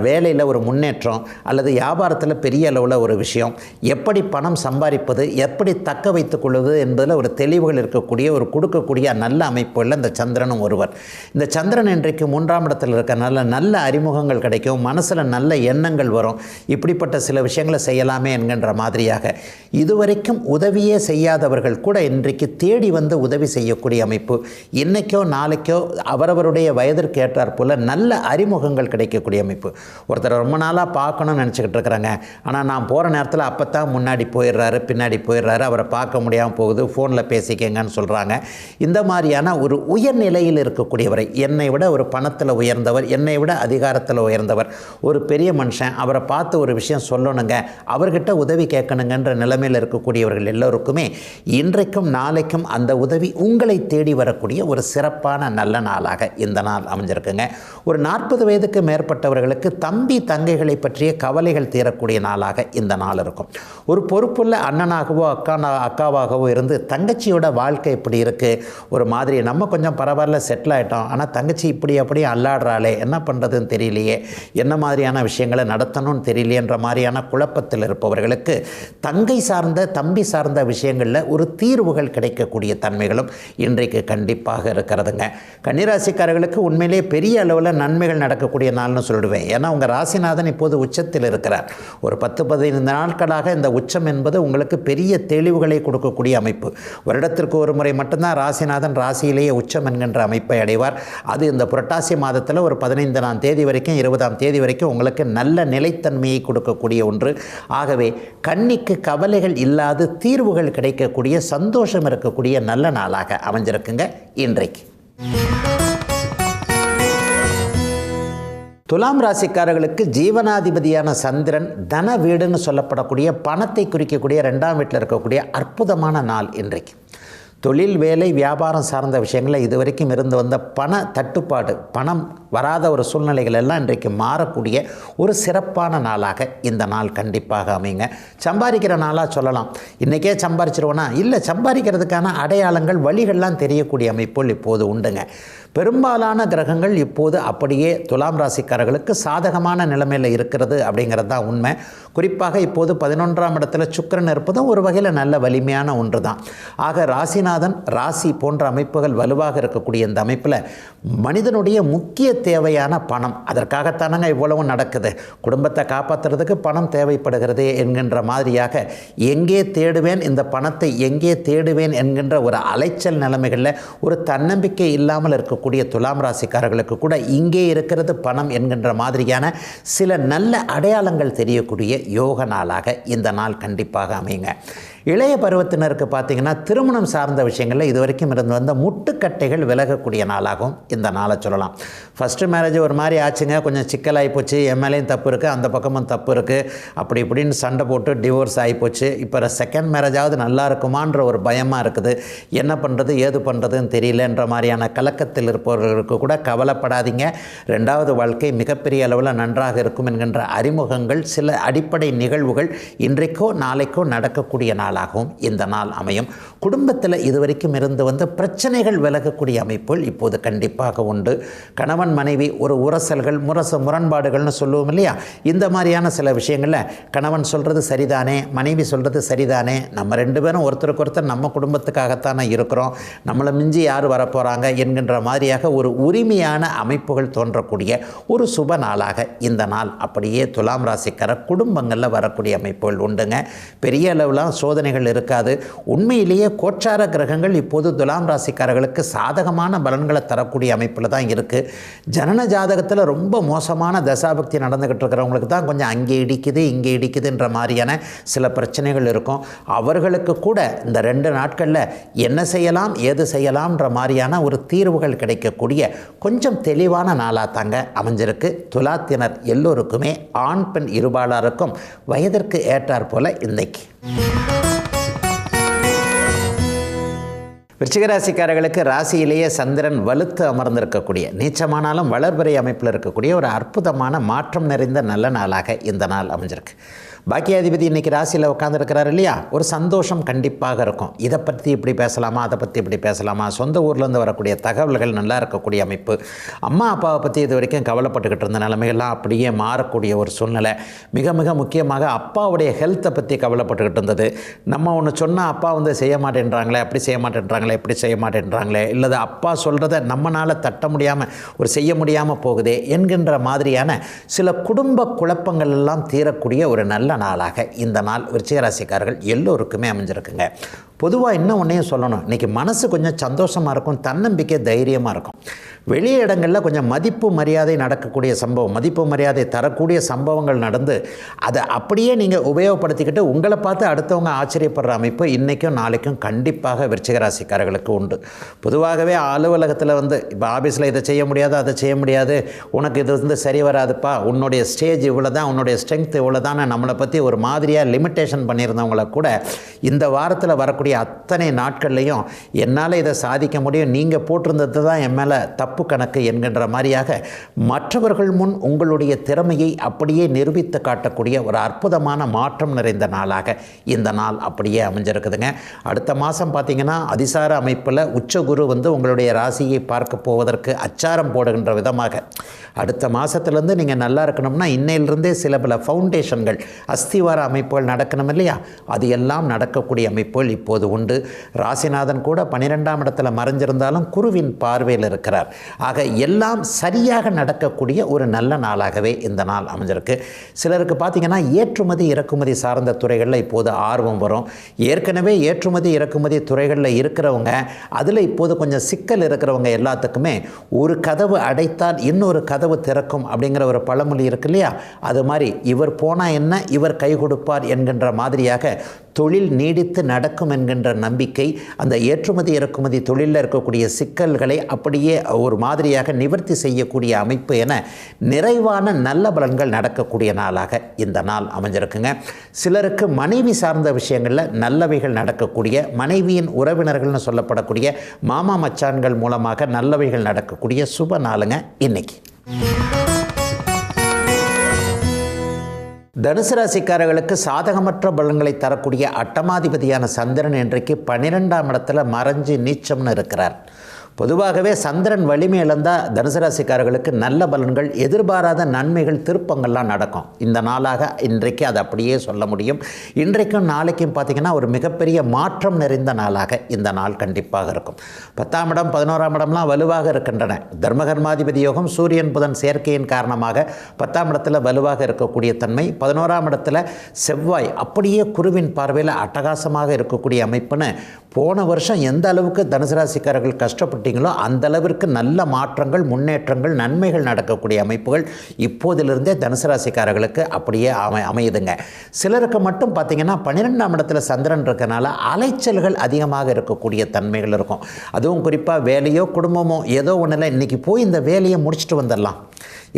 வேலையில் ஒரு முன்னேற்றம் அல்லது வியாபாரத்தில் பெரிய அளவில் ஒரு விஷயம், எப்படி பணம் சம்பாதிப்பது, எப்படி தக்க வைத்துக் கொள்வது என்பதில் ஒரு தெளிவுகள் இருக்கக்கூடிய ஒரு கொடுக்கக்கூடிய நல்ல அமைப்புகளில் இந்த சந்திரனும் ஒருவர். இந்த சந்திரன் இன்றைக்கு 3ஆம் இடத்தில் இருக்கிறனால நல்ல அறிமுகங்கள் கிடைக்கும், மனசில் நல்ல எண்ணங்கள் வரும், இப்படிப்பட்ட சில விஷயங்களை செய்யலாமே என்கின்ற மாதிரியாக இதுவரைக்கும் உதவியே செய்யாதவர்கள் கூட இன்றைக்கு தேடி வந்து உதவி செய்யக்கூடிய அமைப்பு. இன்றைக்கி நாளைக்கோ அவரவருடைய வயதிற்கு ஏற்றாற் போல் நல்ல அறிமுகங்கள் கிடைக்கக்கூடிய அமைப்பு. ஒருத்தர் ரொம்ப நாளாக பார்க்கணும்னு நினச்சிக்கிட்டு இருக்கிறாங்க, ஆனால் நான் போகிற நேரத்தில் அப்போ தான் முன்னாடி போயிடுறாரு, பின்னாடி போயிடுறாரு, அவரை பார்க்க முடியாமல் போகுது, ஃபோனில் பேசிக்கங்கன்னு சொல்கிறாங்க. இந்த மாதிரியான ஒரு உயர்நிலையில் இருக்கக்கூடியவரை, என்னை விட ஒரு பணத்தில் உயர்ந்தவர், என்னை விட அதிகாரத்தில் உயர்ந்தவர், ஒரு பெரிய மனுஷன், அவரை பார்த்து ஒரு விஷயம் சொல்லணுங்க, அவர்கிட்ட உதவி கேட்கணுங்கன்ற நிலைமையில் இருக்கக்கூடியவர்கள் எல்லோருக்குமே இன்றைக்கும் நாளைக்கும் அந்த உதவி உங்களை தேடி வரக்கூடிய ஒரு சிறப்பான நல்ல நாளாக இந்த நாள் அமைஞ்சிருக்குங்க. ஒரு 40 வயதுக்கு மேற்பட்டவர்களுக்கு தம்பி தங்கைகளை பற்றிய கவலைகள் தீரக்கூடிய நாளாக இந்த நாள் இருக்கும். ஒரு பொறுப்புள்ள அண்ணனாகவோ அக்காவாகவோ இருந்து தங்கச்சியோட வாழ்க்கை இப்படி இருக்குது, ஒரு மாதிரி நம்ம கொஞ்சம் பரவாயில்ல செட்டில் ஆகிட்டோம், ஆனால் தங்கச்சி இப்படி அப்படி அல்லாடுறாளே, என்ன பண்ணுறதுன்னு தெரியலையே, என்ன மாதிரியான விஷயங்களை நடத்தணும்னு தெரியலையன்ற மாதிரியான குழப்பத்தில் இருப்பவர்களுக்கு தங்கை சார்ந்த தம்பி சார்ந்த விஷயங்களில் ஒரு தீர்வுகள் கிடைக்கக்கூடிய தன்மைகளும் இன்றைக்கு கண்டிப்பாக இருக்கிறதுங்க. கன்னிராசிக்காரர்களுக்கு உண்மையிலே பெரிய அளவில் நன்மைகள் நடக்கக்கூடிய நாள்னு சொல்லிடுவேன். ஏன்னா உங்கள் ராசிநாதன் இப்போது உச்சத்தில் இருக்கிறார். ஒரு 10-15 நாட்களாக இந்த உச்சம் என்பது உங்களுக்கு பெரிய தெளிவுகளை கொடுக்கக்கூடிய அமைப்பு. வருடத்திற்கு ஒரு முறை மட்டும்தான் ராசிநாதன் ராசியிலேயே உச்சம் என்கின்ற அமைப்பை அடைவார். அது இந்த புரட்டாசி மாதத்தில் ஒரு 15ஆம் தேதி வரைக்கும் 20ஆம் தேதி வரைக்கும் உங்களுக்கு நல்ல நிலைத்தன்மையை கொடுக்கக்கூடிய ஒன்று. ஆகவே கன்னிக்கு கவலைகள் இல்லாது தீர்வுகள் கிடைக்கக்கூடிய சந்தோஷம் இருக்கக்கூடிய நல்ல நாளாக அமைஞ்சிருக்குங்க இன்றைக்கு. துலாம் ராசிக்காரர்களுக்கு ஜீவனாதிபதியான சந்திரன் தன வீடுன்னு சொல்லப்படக்கூடிய பணத்தை குறிக்கக்கூடிய 2ஆம் வீட்டில் இருக்கக்கூடிய அற்புதமான நாள் இன்றைக்கு. தொழில், வேலை, வியாபாரம் சார்ந்த விஷயங்களில் இதுவரைக்கும் இருந்து வந்த பண தட்டுப்பாடு, பணம் வராத ஒரு சூழ்நிலைகள் எல்லாம் இன்றைக்கு மாறக்கூடிய ஒரு சிறப்பான நாளாக இந்த நாள் கண்டிப்பாக அமைங்க. சம்பாதிக்கிற நாளாக சொல்லலாம். இன்றைக்கே சம்பாதிச்சிருவோன்னா இல்லை, சம்பாதிக்கிறதுக்கான அடையாளங்கள் வழிகள்லாம் தெரியக்கூடிய அமைப்புகள் இப்போது உண்டுங்க. பெரும்பாலான கிரகங்கள் இப்போது அப்படியே துலாம் ராசிக்காரர்களுக்கு சாதகமான நிலைமையில் இருக்கிறது அப்படிங்கிறது தான் உண்மை. குறிப்பாக இப்போது 11ஆம் இடத்துல சுக்கிரன் இருப்பதும் ஒரு வகையில் நல்ல வலிமையான ஒன்று தான். ஆக ராசிநாதன் ராசி போன்ற அமைப்புகள் வலுவாக இருக்கக்கூடிய இந்த அமைப்பில் மனிதனுடைய முக்கிய தேவையான பணம், அதற்காகத்தானங்க இவ்வளவு நடக்குது, குடும்பத்தை காப்பாற்றுறதுக்கு பணம் தேவைப்படுகிறது என்கின்ற மாதிரியாக எங்கே தேடுவேன் இந்த பணத்தை, எங்கே தேடுவேன் என்கின்ற ஒரு அலைச்சல் நிலைமைகளில் ஒரு தன்னம்பிக்கை இல்லாமல் இருக்கக்கூடிய துலாம் ராசிக்காரர்களுக்கு கூட இங்கே இருக்கிறது பணம் என்கின்ற மாதிரியான சில நல்ல அடையாளங்கள் தெரியக்கூடிய யோக நாளாக இந்த நாள் கண்டிப்பாக அமையுங்க. இளைய பருவத்தினருக்கு பார்த்திங்கன்னா திருமணம் சார்ந்த விஷயங்களில் இதுவரைக்கும் இருந்து வந்த முட்டுக்கட்டைகள் விலகக்கூடிய நாளாகவும் இந்த நாளை சொல்லலாம். ஃபஸ்ட்டு மேரேஜ் ஒரு மாதிரி ஆச்சுங்க, கொஞ்சம் சிக்கலாகி போச்சு, எம்எல்ஏயும் தப்பு இருக்குது, அந்த பக்கமும் தப்பு இருக்குது, அப்படி இப்படின்னு சண்டை போட்டு டிவோர்ஸ் ஆகி போச்சு. இப்போ செகண்ட் மேரேஜாவது நல்லா இருக்குமான்ற ஒரு பயமாக இருக்குது. என்ன பண்ணுறது ஏது பண்ணுறதுன்னு தெரியலன்ற மாதிரியான கலக்கத்தில் இருப்பவர்களுக்கு கூட கவலைப்படாதீங்க. 2வது வாழ்க்கை மிகப்பெரிய அளவில் நன்றாக இருக்கும் என்கின்ற அறிமுகங்கள், சில அடிப்படை நிகழ்வுகள் இன்றைக்கோ நாளைக்கோ நடக்கக்கூடிய நாளாகவும் இந்த நாள் அமையும். குடும்பத்தில் இதுவரைக்கும் இருந்து வந்த பிரச்சனைகள் விலகக்கூடிய அமைப்புகள் இப்போது கண்டிப்பாக உண்டு. கணவன் மனைவி ஒரு உரசல்கள் முரண்பாடுகள்னு சொல்லுவோம் இல்லையா, இந்த மாதிரியான சில விஷயங்களில் கணவன் சொல்கிறது சரிதானே, மனைவி சொல்கிறது சரிதானே, நம்ம 2 பேரும் ஒருத்தருக்கு ஒருத்தர் நம்ம குடும்பத்துக்காகத்தானே இருக்கிறோம், நம்மளை மிஞ்சி யார் வரப்போகிறாங்க என்கின்ற மாதிரியாக ஒரு உரிமையான அமைப்புகள் தோன்றக்கூடிய ஒரு சுப நாளாக இந்த நாள் அப்படியே துலாம் ராசிக்கார குடும்பங்களில் வரக்கூடிய அமைப்புகள் உண்டுங்க. பெரிய அளவில் சோதனை சோதனைகள் இருக்காது. உண்மையிலேயே கோச்சார கிரகங்கள் இப்போது துலாம் ராசிக்காரர்களுக்கு சாதகமான பலன்களை தரக்கூடிய அமைப்பில் தான் இருக்குது. ஜனன ஜாதகத்தில் ரொம்ப மோசமான தசாபக்தி நடந்துக்கிட்டு இருக்கிறவங்களுக்கு தான் கொஞ்சம் அங்கே இடிக்குது இங்கே இடிக்குதுன்ற மாதிரியான சில பிரச்சனைகள் இருக்கும். அவர்களுக்கு கூட இந்த 2 நாட்களில் என்ன செய்யலாம் ஏது செய்யலாம்ன்ற மாதிரியான ஒரு தீர்வுகள் கிடைக்கக்கூடிய கொஞ்சம் தெளிவான நாளாக தாங்க அமைஞ்சிருக்கு. துலாத்தினர் எல்லோருக்குமே ஆண் பெண் இருபாலாருக்கும் வயதிற்கு ஏற்றாற் போல இன்னைக்கு. விருச்சிகராசிக்காரர்களுக்கு ராசியிலேயே சந்திரன் வலுத்து அமர்ந்திருக்கக்கூடிய, நீச்சமானாலும் வளர்பிறை அமைப்பில் இருக்கக்கூடிய ஒரு அற்புதமான மாற்றம் நிறைந்த நல்ல நாளாக இந்த நாள் அமைஞ்சிருக்கு. பாக்கியாதிபதி இன்றைக்கி ராசியில் உட்காந்துருக்கிறார் இல்லையா, ஒரு சந்தோஷம் கண்டிப்பாக இருக்கும். இதை பற்றி இப்படி பேசலாமா, அதை பற்றி இப்படி பேசலாமா, சொந்த ஊர்லேருந்து வரக்கூடிய தகவல்கள் நல்லா இருக்கக்கூடிய அமைப்பு. அம்மா அப்பாவை பற்றி இது வரைக்கும் கவலைப்பட்டுக்கிட்டு இருந்த நிலைமைகள்லாம் அப்படியே மாறக்கூடிய ஒரு சூழ்நிலை. மிக மிக முக்கியமாக அப்பாவுடைய ஹெல்த்தை பற்றி கவலைப்பட்டுக்கிட்டு இருந்தது. நம்ம ஒன்று சொன்னால் அப்பா செய்ய மாட்டேன்றாங்களே, அப்படி செய்ய மாட்டேன்றாங்களே, இப்படி செய்ய மாட்டேன்றாங்களே, இல்லது அப்பா சொல்கிறத நம்மளால் தட்ட முடியாமல் ஒரு செய்ய முடியாமல் போகுதே என்கின்ற மாதிரியான சில குடும்ப குழப்பங்கள் எல்லாம் தீரக்கூடிய ஒரு நல்ல நாளாக இந்த நாள் விருச்சிகராசிக்காரர்கள் எல்லோருக்குமே அமைஞ்சிருக்குங்க. பொதுவாக இன்னும் ஒன்றையும் சொல்லணும், இன்றைக்கி மனசு கொஞ்சம் சந்தோஷமாக இருக்கும், தன்னம்பிக்கை தைரியமாக இருக்கும். வெளி இடங்களில் கொஞ்சம் மதிப்பு மரியாதை நடக்கக்கூடிய சம்பவம், மதிப்பு மரியாதை தரக்கூடிய சம்பவங்கள் நடந்து அதை அப்படியே நீங்கள் உபயோகப்படுத்திக்கிட்டு உங்களை பார்த்து அடுத்தவங்க ஆச்சரியப்படுற அமைப்பு இன்றைக்கும் நாளைக்கும் கண்டிப்பாக விருச்சிகராசிக்காரர்களுக்கு உண்டு. பொதுவாகவே அலுவலகத்தில் இப்போ ஆஃபீஸில் இதை செய்ய முடியாது, அதை செய்ய முடியாது, உனக்கு இது சரி வராதுப்பா, உன்னுடைய ஸ்டேஜ் இவ்வளோ தான், உன்னுடைய ஸ்ட்ரென்த் இவ்வளோ தான், நம்மளை பற்றி ஒரு மாதிரியாக லிமிட்டேஷன் பண்ணியிருந்தவங்களை கூட இந்த வாரத்தில் வரக்கூடிய அத்தனை நாட்கள்லையும் என்னால் இதை சாதிக்க முடியும், நீங்கள் போட்டிருந்தது தான் என் மேலே தப்பு கணக்கு என்கின்ற மாதிரியாக மற்றவர்கள் முன் உங்களுடைய திறமையை அப்படியே நிரூபித்து காட்டக்கூடிய ஒரு அற்புதமான மாற்றம் நிறைந்த நாளாக இந்த நாள் அப்படியே அமைஞ்சிருக்குதுங்க. அடுத்த மாதம் பார்த்திங்கன்னா அதிசார அமைப்பில் உச்சகுரு உங்களுடைய ராசியை பார்க்க போவதற்கு அச்சாரம் போடுகின்ற விதமாக அடுத்த மாதத்துலேருந்து நீங்கள் நல்லா இருக்கணும்னா இன்னையிலிருந்தே சில பல ஃபவுண்டேஷன்கள் அஸ்திவார அமைப்புகள் நடக்கணும் இல்லையா, அது எல்லாம் நடக்கக்கூடிய அமைப்புகள் இப்போது உண்டு. ராசிநாதன் கூட 12ஆம் இடத்துல மறைஞ்சிருந்தாலும் குருவின் பார்வையில் இருக்கிறார். ஆக எல்லாம் சரியாக நடக்கக்கூடிய ஒரு நல்ல நாளாகவே இந்த நாள் அமைஞ்சிருக்கு. சிலருக்கு பார்த்திங்கன்னா ஏற்றுமதி இறக்குமதி சார்ந்த துறைகளில் இப்போது ஆர்வம் வரும். ஏற்கனவே ஏற்றுமதி இறக்குமதி துறைகளில் இருக்கிறவங்க, அதில் இப்போது கொஞ்சம் சிக்கல் இருக்கிறவங்க எல்லாத்துக்குமே ஒரு கதவு அடைத்தால் இன்னொரு கதவு திறக்கும் அப்படிங்கிற ஒரு பழமொழி இருக்கு இல்லையா, அது மாதிரி இவர் போனால் என்ன இவர் கை கொடுப்பார் என்கின்ற மாதிரியாக தொழில் நீடித்து நடக்கும் என்கின்ற நம்பிக்கை அந்த ஏற்றுமதி இறக்குமதி தொழிலில் இருக்கக்கூடிய சிக்கல்களை அப்படியே ஒரு மாதிரியாக நிவர்த்தி செய்யக்கூடிய அமைப்பு என நிறைவான நல்ல பலன்கள் நடக்கக்கூடிய நாளாக இந்த நாள் அமைஞ்சிருக்குங்க. சிலருக்கு மனைவி சார்ந்த விஷயங்களில் நல்லவைகள் நடக்கக்கூடிய, மனைவியின் உறவினர்கள்னு சொல்லப்படக்கூடிய மாமா மச்சான்கள் மூலமாக நல்லவைகள் நடக்கக்கூடிய சுப நாளுங்க இன்னைக்கு. தனுசு ராசிக்காரர்களுக்கு சாதகமற்ற பலன்களை தரக்கூடிய அட்டமாதிபதியான சந்திரன் இன்றைக்கு 12ஆம் இடத்துல மறைஞ்சு நீச்சம்னு இருக்கிறார். பொதுவாகவே சந்திரன் வலிமை இழந்தால் தனுசு ராசிக்காரர்களுக்கு நல்ல பலன்கள், எதிர்பாராத நன்மைகள், திருப்பங்கள்லாம் நடக்கும். இந்த நாளாக இன்றைக்கு அது அப்படியே சொல்ல முடியும். இன்றைக்கும் நாளைக்கும் பார்த்திங்கன்னா ஒரு மிகப்பெரிய மாற்றம் நிறைந்த நாளாக இந்த நாள் கண்டிப்பாக இருக்கும். 10ஆம் இடம் 11ஆம் இடம்லாம் வலுவாக இருக்கின்றன. தர்மகர்மாதிபதி யோகம் சூரியன் புதன் சேர்க்கையின் காரணமாக 10ஆம் இடத்துல வலுவாக இருக்கக்கூடிய தன்மை, 11ஆம் இடத்துல செவ்வாய் அப்படியே குருவின் பார்வையில் அட்டகாசமாக இருக்கக்கூடிய அமைப்புன்னு போன வருஷம் எந்த அளவுக்கு தனுசு ராசிக்காரர்கள் கஷ்டப்பட்டீங்களோ அந்த அளவிற்கு நல்ல மாற்றங்கள், முன்னேற்றங்கள், நன்மைகள் நடக்கக்கூடிய அமைப்புகள் இப்போதிலிருந்தே தனுசு ராசிக்காரர்களுக்கு அப்படியே அமையுதுங்க. சிலருக்கு மட்டும் பார்த்திங்கன்னா 12ஆம் இடத்துல சந்திரன் இருக்கனால அலைச்சல்கள் அதிகமாக இருக்கக்கூடிய தன்மைகள் இருக்கும். அதுவும் குறிப்பாக வேலையோ குடும்பமோ ஏதோ ஒன்றில் இன்றைக்கி போய் இந்த வேலையை முடிச்சுட்டு வந்துடலாம்,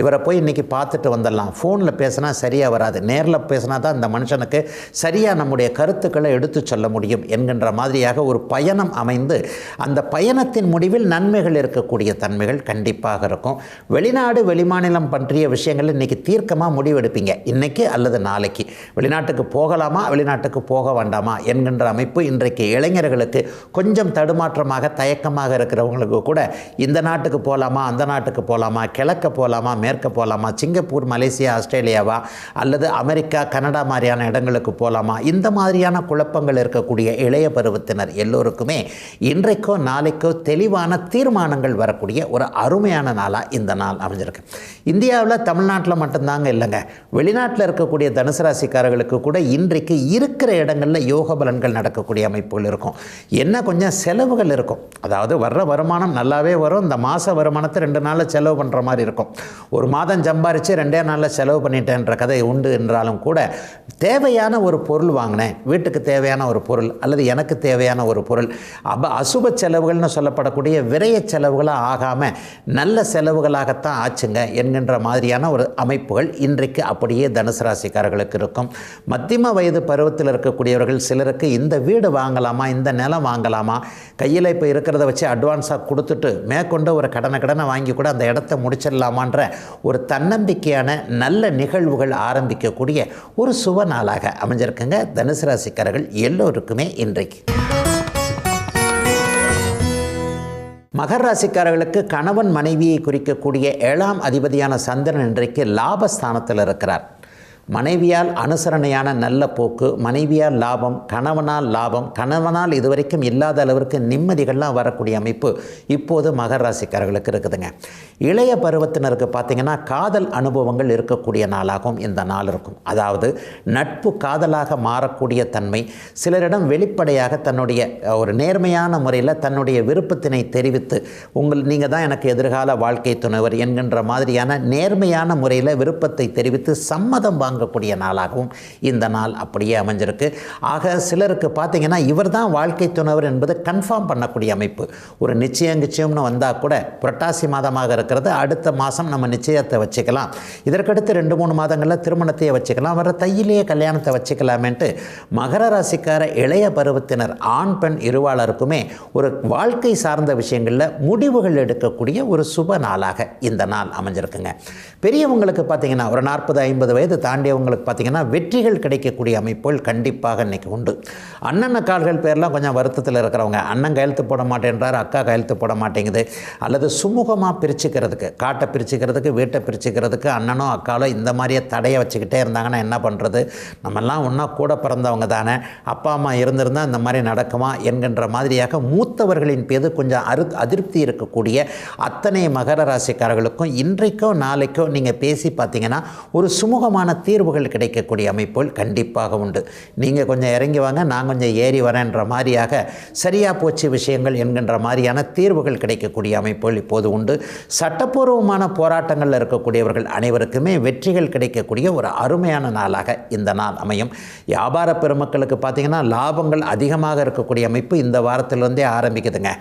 இவரை போய் இன்றைக்கி பார்த்துட்டு வந்துடலாம், ஃபோனில் பேசினா சரியாக வராது, நேரில் பேசினா தான் இந்த மனுஷனுக்கு சரியாக நம்முடைய கருத்துக்களை எடுத்து சொல்ல முடியும் என்கின்ற மாதிரியாக ஒரு பயணம் அமைந்து அந்த பயணத்தின் முடிவில் நன்மைகள் இருக்கக்கூடிய தன்மைகள் கண்டிப்பாக இருக்கும். வெளிநாடு வெளிமாநிலம் பற்றிய விஷயங்கள் இன்றைக்கி தீர்க்கமாக முடிவெடுப்பீங்க. இன்றைக்கி அல்லது நாளைக்கு வெளிநாட்டுக்கு போகலாமா வெளிநாட்டுக்கு போக வேண்டாமா என்கின்ற அமைப்பு இன்றைக்கு இளைஞர்களுக்கு கொஞ்சம் தடுமாற்றமாக தயக்கமாக இருக்கிறவங்களுக்கு கூட இந்த நாட்டுக்கு போகலாமா அந்த நாட்டுக்கு போகலாமா, கிழக்க போகலாமா மேற்க போகலாமா, சிங்கப்பூர், மலேசியா, ஆஸ்திரேலியாவா, அல்லது அமெரிக்கா, கனடா மாதிரியான இடங்களுக்கு போகலாமா, இந்த மாதிரியான குழப்பங்கள் இருக்கக்கூடிய இளைய பருவத்தினர் எல்லோருக்குமே இன்றைக்கோ நாளைக்கோ தெளிவான தீர்மானங்கள் வரக்கூடிய ஒரு அருமையான நாளாக இந்த நாள் அமைஞ்சிருக்கு. இந்தியாவில் தமிழ்நாட்டில் மட்டும்தாங்க இல்லைங்க, வெளிநாட்டில் இருக்கக்கூடிய தனுசு ராசிக்காரர்களுக்கு கூட இன்றைக்கு இருக்கிற இடங்களில் யோக பலன்கள் நடக்கக்கூடிய அமைப்புகள் இருக்கும். என்ன கொஞ்சம் செலவுகள் இருக்கும், அதாவது வர்ற வருமானம் நல்லாவே வரும், இந்த மாத வருமானத்தை 2 நாளில் செலவு பண்ணுற மாதிரி இருக்கும். ஒரு மாதம் சம்பாரித்து 2 நாளில் செலவு பண்ணிட்டேன்ற கதை உண்டு என்றாலும் கூட தேவையான ஒரு பொருள் வாங்கினேன், வீட்டுக்கு தேவையான ஒரு பொருள் அல்லது எனக்கு தேவையான ஒரு பொருள், அசுப செலவுகள்னு சொல்லப்படக்கூடிய விரைய செலவுகளாக ஆகாமல் நல்ல செலவுகளாகத்தான் ஆச்சுங்க என்கின்ற மாதிரியான ஒரு அமைப்புகள் இன்றைக்கு அப்படியே தனுசு ராசிக்காரர்களுக்கு இருக்கும். மத்தியம வயது பருவத்தில் இருக்கக்கூடியவர்கள் சிலருக்கு இந்த வீடு வாங்கலாமா, இந்த நிலம் வாங்கலாமா, கையில் இப்போ இருக்கிறத வச்சு அட்வான்ஸாக கொடுத்துட்டு மேற்கொண்டு ஒரு கடனை வாங்கி கூட அந்த இடத்த முடிச்சிடலாமான்ற ஒரு தன்னம்பிக்கையான நல்ல நிகழ்வுகள் ஆரம்பிக்கக்கூடிய ஒரு சுப நாளாக அமைஞ்சிருக்குங்க தனுசு ராசிக்காரர்கள் எல்லோருக்குமே இன்றைக்கு. மகர ராசிக்காரர்களுக்கு கணவன் மனைவியை குறிக்கக்கூடிய 7ஆம் அதிபதியான சந்திரன் இன்றைக்கு லாபஸ்தானத்தில் இருக்கிறார். மனைவியால் அனுசரணையான நல்ல போக்கு, மனைவியால் லாபம், கணவனால் லாபம், கணவனால் இதுவரைக்கும் இல்லாத அளவிற்கு நிம்மதிகள்லாம் வரக்கூடிய அமைப்பு இப்போது மகர ராசிக்காரர்களுக்கு இருக்குதுங்க. இளைய பருவத்தினருக்கு பார்த்திங்கன்னா காதல் அனுபவங்கள் இருக்கக்கூடிய நாளாகவும் இந்த நாள் இருக்கும். அதாவது நட்பு காதலாக மாறக்கூடிய தன்மை, சிலரிடம் வெளிப்படையாக தன்னுடைய ஒரு நேர்மையான முறையில் தன்னுடைய விருப்பத்தினை தெரிவித்து நீங்கள் தான் எனக்கு எதிர்கால வாழ்க்கை துணைவர் என்கின்ற மாதிரியான நேர்மையான முறையில் விருப்பத்தை தெரிவித்து சம்மதம் வாங்கக்கூடிய நாளாகவும் இந்த நாள் அப்படியே அமைஞ்சிருக்கு. ஆக சிலருக்கு பார்த்திங்கன்னா இவர் தான் வாழ்க்கை துணைவர் என்பது கன்ஃபார்ம் பண்ணக்கூடிய அமைப்பு. ஒரு நிச்சயம்னு வந்தால் கூட புரட்டாசி மாதமாக இருக்கிறது, அடுத்த மாதம் நம்ம நிச்சயத்தை வச்சுக்கலாம், இதற்கடுத்து 2-3 மாதங்களில் திருமணத்தையே வச்சுக்கலாம், வர தையிலேயே கல்யாணத்தை வச்சுக்கலாமேன்ட்டு மகர ராசிக்கார இளைய பருவத்தினர் ஆண் பெண் இருவாளருக்குமே ஒரு வாழ்க்கை சார்ந்த விஷயங்களில் முடிவுகள் எடுக்கக்கூடிய ஒரு சுப நாளாக இந்த நாள் அமைஞ்சிருக்குங்க. பெரியவங்களுக்கு பார்த்திங்கன்னா ஒரு 40-50 வயது தாண்டியவங்களுக்கு பார்த்திங்கன்னா வெற்றிகள் கிடைக்கக்கூடிய அமைப்புகள் கண்டிப்பாக இன்றைக்கி உண்டு. அண்ணன் அக்கால்கள் பேர்லாம் கொஞ்சம் வருத்தத்தில் இருக்கிறவங்க, அண்ணன் கையெழுத்து போட மாட்டேன்றார், அக்கா கையெழுத்து போட மாட்டேங்குது, அல்லது சுமூகமாக பிரிச்சுக்கிறதுக்கு, காட்டை பிரிச்சுக்கிறதுக்கு, வீட்டை பிரிச்சுக்கிறதுக்கு அண்ணனோ அக்காலோ இந்த மாதிரியே தடையை வச்சுக்கிட்டே இருந்தாங்கன்னா என்ன பண்ணுறது, நம்மெல்லாம் ஒன்றா கூட பிறந்தவங்க தானே, அப்பா அம்மா இருந்திருந்தால் இந்த மாதிரி நடக்குமா என்கின்ற மாதிரியாக மூத்தவர்களின் மீது கொஞ்சம் அதிருப்தி இருக்கக்கூடிய அத்தனை மகர ராசிக்காரர்களுக்கும் இன்றைக்கோ நாளைக்கோ நீங்கள் பேசி பார்த்தீங்கன்னா ஒரு சுமூகமான தீர்வுகள் கிடைக்கக்கூடிய அமைப்புகள் கண்டிப்பாக உண்டு. நீங்கள் கொஞ்சம் இறங்கி வாங்க, நான் கொஞ்சம் ஏறி வரேன்ற மாதிரியாக சரியாக போச்சு விஷயங்கள் என்கின்ற மாதிரியான தீர்வுகள் கிடைக்கக்கூடிய அமைப்புகள் இப்போது உண்டு. சட்டப்பூர்வமான போராட்டங்களில் இருக்கக்கூடியவர்கள் அனைவருக்குமே வெற்றிகள் கிடைக்கக்கூடிய ஒரு அருமையான நாளாக இந்த நாள் அமையும். வியாபார பெருமக்களுக்கு பார்த்திங்கன்னா லாபங்கள் அதிகமாக இருக்கக்கூடிய அமைப்பு இந்த வாரத்திலிருந்தே ஆரம்பிக்குதுங்க.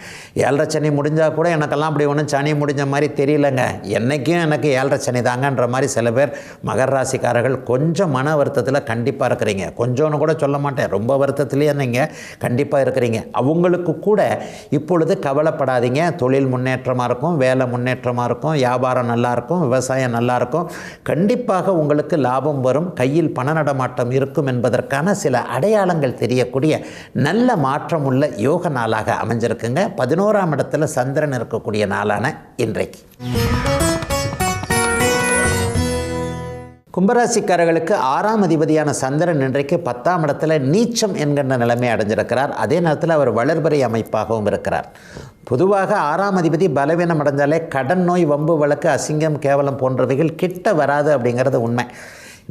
7.5 சனி முடிஞ்சால் கூட எனக்கெல்லாம் அப்படி ஒன்றும் சனி முடிஞ்ச மாதிரி தெரியலங்க, என்றைக்கும் எனக்கு 7.5 சனி தாங்கன்ற மாதிரி சில பேர் மகர ராசிக்காரர்கள் கொஞ்சம் மன வருத்தத்தில் கண்டிப்பாக இருக்கிறீங்க. கொஞ்சம்னு கூட சொல்ல மாட்டேன், ரொம்ப வருத்தத்திலேயே நீங்கள் கண்டிப்பாக இருக்கிறீங்க. அவங்களுக்கு கூட இப்பொழுது கவலைப்படாதீங்க, தொழில் முன்னேற்றமாக இருக்கும், வேலை முன்னேற்றமாக இருக்கும், வியாபாரம் நல்லாயிருக்கும், விவசாயம் நல்லாயிருக்கும், கண்டிப்பாக உங்களுக்கு லாபம் வரும், கையில் பண நடமாட்டம் இருக்கும் என்பதற்கான சில அடையாளங்கள் தெரியக்கூடிய நல்ல மாற்றம் உள்ள யோக நாளாக அமைஞ்சிருக்குங்க. 11ஆம் இடத்துல சந்திரன் இருக்கக்கூடிய நாளான இன்றைக்கு. கும்பராசிக்காரர்களுக்கு 6ஆம் அதிபதியான சந்திரன் இன்றைக்கு 10ஆம் இடத்துல நீச்சம் என்கின்ற நிலைமை அடைஞ்சிருக்கிறார். அதே நேரத்தில் அவர் வளர்பிறை அமைப்பாகவும் இருக்கிறார். பொதுவாக 6ஆம் அதிபதி பலவீனம் அடைஞ்சாலே கடன் நோய், வம்பு வழக்கு, அசிங்கம், கேவலம் போன்றவைகள் கிட்ட வராது அப்படிங்கிறது உண்மை.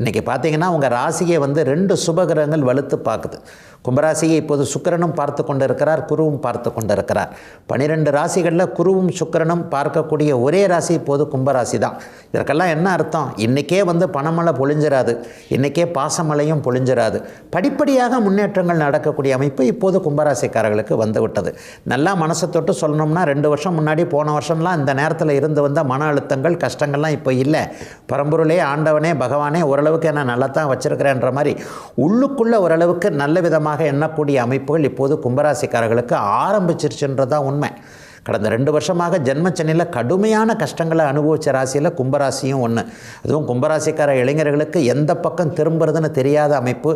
இன்றைக்கி பார்த்தீங்கன்னா உங்கள் ராசியை 2 சுபகிரகங்கள் வலுத்து பார்க்குது. கும்பராசியை இப்போது சுக்கிரனும் பார்த்து கொண்டு இருக்கிறார், குருவும் பார்த்து கொண்டு இருக்கிறார். 12 ராசிகளில் குருவும் சுக்கிரனும் பார்க்கக்கூடிய ஒரே ராசி இப்போது கும்பராசி தான். இதற்கெல்லாம் என்ன அர்த்தம்? இன்றைக்கே பணமழை பொழிஞ்சிராது, இன்றைக்கே பாசமழையும் பொழிஞ்சிராது, படிப்படியாக முன்னேற்றங்கள் நடக்கக்கூடிய அமைப்பு இப்போது கும்பராசிக்காரர்களுக்கு வந்துவிட்டது. நல்லா மனசை தொட்டு சொல்லணும்னா 2 வருஷம் முன்னாடி போன வருஷம்லாம் இந்த நேரத்தில் இருந்து வந்த மன அழுத்தங்கள், கஷ்டங்கள்லாம் இப்போ இல்லை. பரம்பொருளே, ஆண்டவனே, பகவானே ஓரளவுக்கு என்ன நல்லா தான் வச்சிருக்கிறேன்ற மாதிரி உள்ளுக்குள்ளே ஓரளவுக்கு நல்ல விதமாக எண்ணக்கூடிய அமைப்புகள் இப்போது கும்பராசிக்காரர்களுக்கு ஆரம்பிச்சிருச்சுன்றதான் உண்மை. கடந்த 2 வருஷமாக ஜென்மச்சனியில் கடுமையான கஷ்டங்களை அனுபவித்த ராசியில் கும்பராசியும் ஒன்று. அதுவும் கும்பராசிக்கார இளைஞர்களுக்கு எந்த பக்கம் திரும்புறதுன்னு தெரியாத அமைப்பு,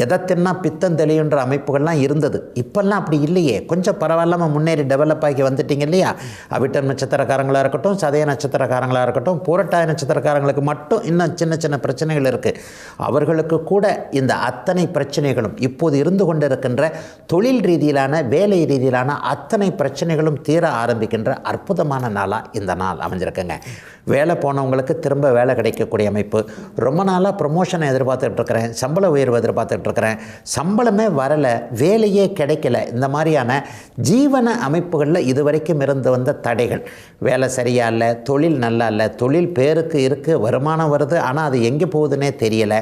எதை தின்னா பித்தம் தெளியுன்ற அமைப்புகள்லாம் இருந்தது. இப்போல்லாம் அப்படி இல்லையே, கொஞ்சம் பரவாயில்லாமல் முன்னேறி டெவலப் ஆகி வந்துட்டீங்க இல்லையா? அவிட்டம் நட்சத்திரக்காரங்களாக இருக்கட்டும், சதய நட்சத்திரக்காரங்களாக இருக்கட்டும், பூரட்டாய நட்சத்திரக்காரங்களுக்கு மட்டும் இன்னும் சின்ன சின்ன பிரச்சனைகள் இருக்குது. அவர்களுக்கு கூட இந்த அத்தனை பிரச்சனைகளும் இப்போது இருந்து கொண்டிருக்கின்ற தொழில் ரீதியிலான வேலை ரீதியிலான அத்தனை பிரச்சனைகளும் தீர ஆரம்பிக்கின்ற அற்புதமான நாளாக இந்த நாள் அமைஞ்சிருக்குங்க. வேலை போனவங்களுக்கு திரும்ப வேலை கிடைக்கக்கூடிய அமைப்பு. ரொம்ப நாளாக ப்ரொமோஷனை எதிர்பார்த்துட்டு இருக்கிறேன், சம்பள உயர்வு எதிர்பார்த்துட்டு இருக்கிறேன், சம்பளமே வரலை, வேலையே கிடைக்கல, இந்த மாதிரியான ஜீவன அமைப்புகளில் இதுவரைக்கும் இருந்து வந்த தடைகள், வேலை சரியா இல்லை, தொழில் நல்லா இல்லை, தொழில் பேருக்கு இருக்குது, வருமானம் வருது, ஆனால் அது எங்கே போகுதுன்னே தெரியலை,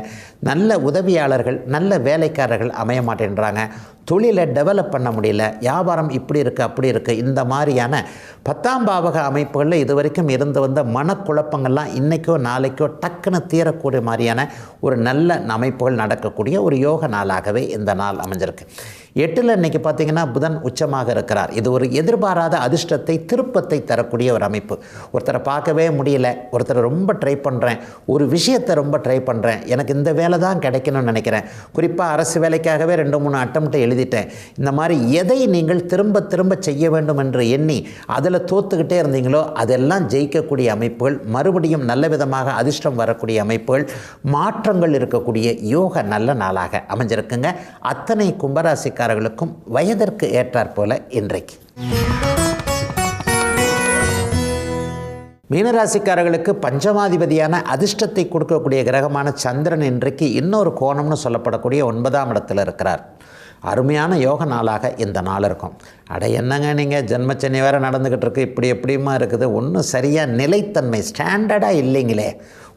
நல்ல உதவியாளர்கள் நல்ல வேலைக்காரர்கள் அமைய மாட்டேன்றாங்க, தொழிலை டெவலப் பண்ண முடியல, வியாபாரம் இப்படி இருக்குது அப்படி இருக்குது, இந்த மாதிரியான 10ஆம் பாவக அமைப்புகளில் இதுவரைக்கும் இருந்து வந்த மனக்குழப்பங்கள்லாம் இன்றைக்கோ நாளைக்கோ டக்குன்னு தீரக்கூடிய மாதிரியான ஒரு நல்ல அமைப்புகள் நடக்கக்கூடிய ஒரு யோக நாளாகவே இந்த நாள் அமைஞ்சிருக்கு. 8ல் இன்றைக்கி பார்த்திங்கன்னா புதன் உச்சமாக இருக்கிறார். இது ஒரு எதிர்பாராத அதிர்ஷ்டத்தை திருப்பத்தை தரக்கூடிய ஒரு அமைப்பு. ஒருத்தரை பார்க்கவே முடியல, ஒருத்தரை ரொம்ப ட்ரை பண்ணுறேன், ஒரு விஷயத்தை ரொம்ப ட்ரை பண்ணுறேன், எனக்கு இந்த வேலை தான் கிடைக்கணும்னு நினைக்கிறேன், குறிப்பாக அரசு வேலைக்காகவே 2-3 அட்டம்ப்ட் எழுதிட்டேன், இந்த மாதிரி எதை நீங்கள் திரும்ப திரும்ப செய்ய வேண்டும் என்று எண்ணி அதில் தோத்துக்கிட்டே இருந்தீங்களோ அதெல்லாம் ஜெயிக்கக்கூடிய அமைப்புகள், மறுபடியும் நல்ல விதமாக அதிர்ஷ்டம் வரக்கூடிய அமைப்புகள், மாற்றங்கள் இருக்கக்கூடிய யோக நல்ல நாளாக அமைஞ்சிருக்குங்க. அத்தனை கும்பராசிக்காரர்களுக்கும் வயதிற்கு ஏற்றாற் போல இன்றைக்கு. மீனராசிக்காரர்களுக்கு பஞ்சமாதிபதியான அதிர்ஷ்டத்தை கொடுக்கக்கூடிய கிரகமான சந்திரன் இன்றைக்கு இன்னொரு கோணம்னு சொல்லப்படக்கூடிய 9ஆம் இடத்துல இருக்கிறார். அருமையான யோக நாளாக இந்த நாள் இருக்கும். அட என்னங்க நீங்கள் ஜென்மச்சனி வேறு நடந்துக்கிட்டு இருக்கு, இப்படி எப்படியுமா இருக்குது, ஒன்றும் சரியாக நிலைத்தன்மை ஸ்டாண்டர்டாக இல்லைங்களே,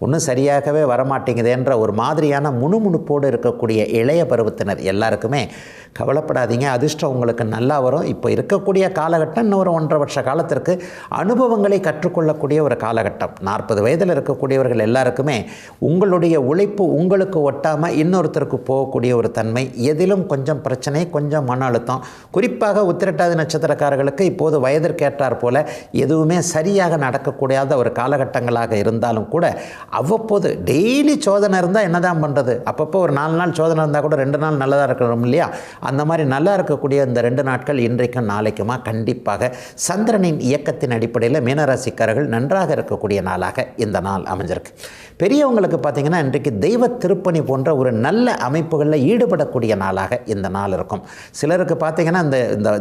ஒன்றும் சரியாகவே வரமாட்டேங்குதுன்ற ஒரு மாதிரியான முணுமுணுப்போடு இருக்கக்கூடிய இளைய பருவத்தினர் எல்லாருக்குமே கவலைப்படாதீங்க, அதிர்ஷ்டம் உங்களுக்கு நல்லா வரும். இப்போ இருக்கக்கூடிய காலகட்டம் இன்னொரு 1.5 வருஷ காலத்திற்கு அனுபவங்களை கற்றுக்கொள்ளக்கூடிய ஒரு காலகட்டம். 40 வயதில் இருக்கக்கூடியவர்கள் எல்லாருக்குமே உங்களுடைய உழைப்பு உங்களுக்கு ஒட்டாமல் இன்னொருத்தருக்கு போகக்கூடிய ஒரு தன்மை, எதிலும் கொஞ்சம் பிரச்சனை, கொஞ்சம் மன அழுத்தம். குறிப்பாக உத்திரட்டாதி நட்சத்திரக்காரர்களுக்கு இப்போது வயதிற்கேற்றார் போல எதுவுமே சரியாக நடக்கக்கூடாத ஒரு காலகட்டங்களாக இருந்தாலும் கூட அவ்வப்போது டெய்லி சோதனை இருந்தால் என்ன தான் பண்ணுறது, அப்பப்போ ஒரு 4 நாள் சோதனை இருந்தால் கூட 2 நாள் நல்லதாக இருக்கணும் இல்லையா? அந்த மாதிரி நல்லா இருக்கக்கூடிய இந்த 2 நாட்கள் இன்றைக்கும் நாளைக்குமா கண்டிப்பாக சந்திரனின் இயக்கத்தின் அடிப்படையில் மீனராசிக்காரர்கள் நன்றாக இருக்கக்கூடிய நாளாக இந்த நாள் அமைஞ்சிருக்கு. பெரியவங்களுக்கு பார்த்திங்கன்னா இன்றைக்கு தெய்வ திருப்பணி போன்ற ஒரு நல்ல அமைப்புகளில் ஈடுபடக்கூடிய நாளாக இந்த நாள் இருக்கும். சிலருக்கு பார்த்திங்கன்னா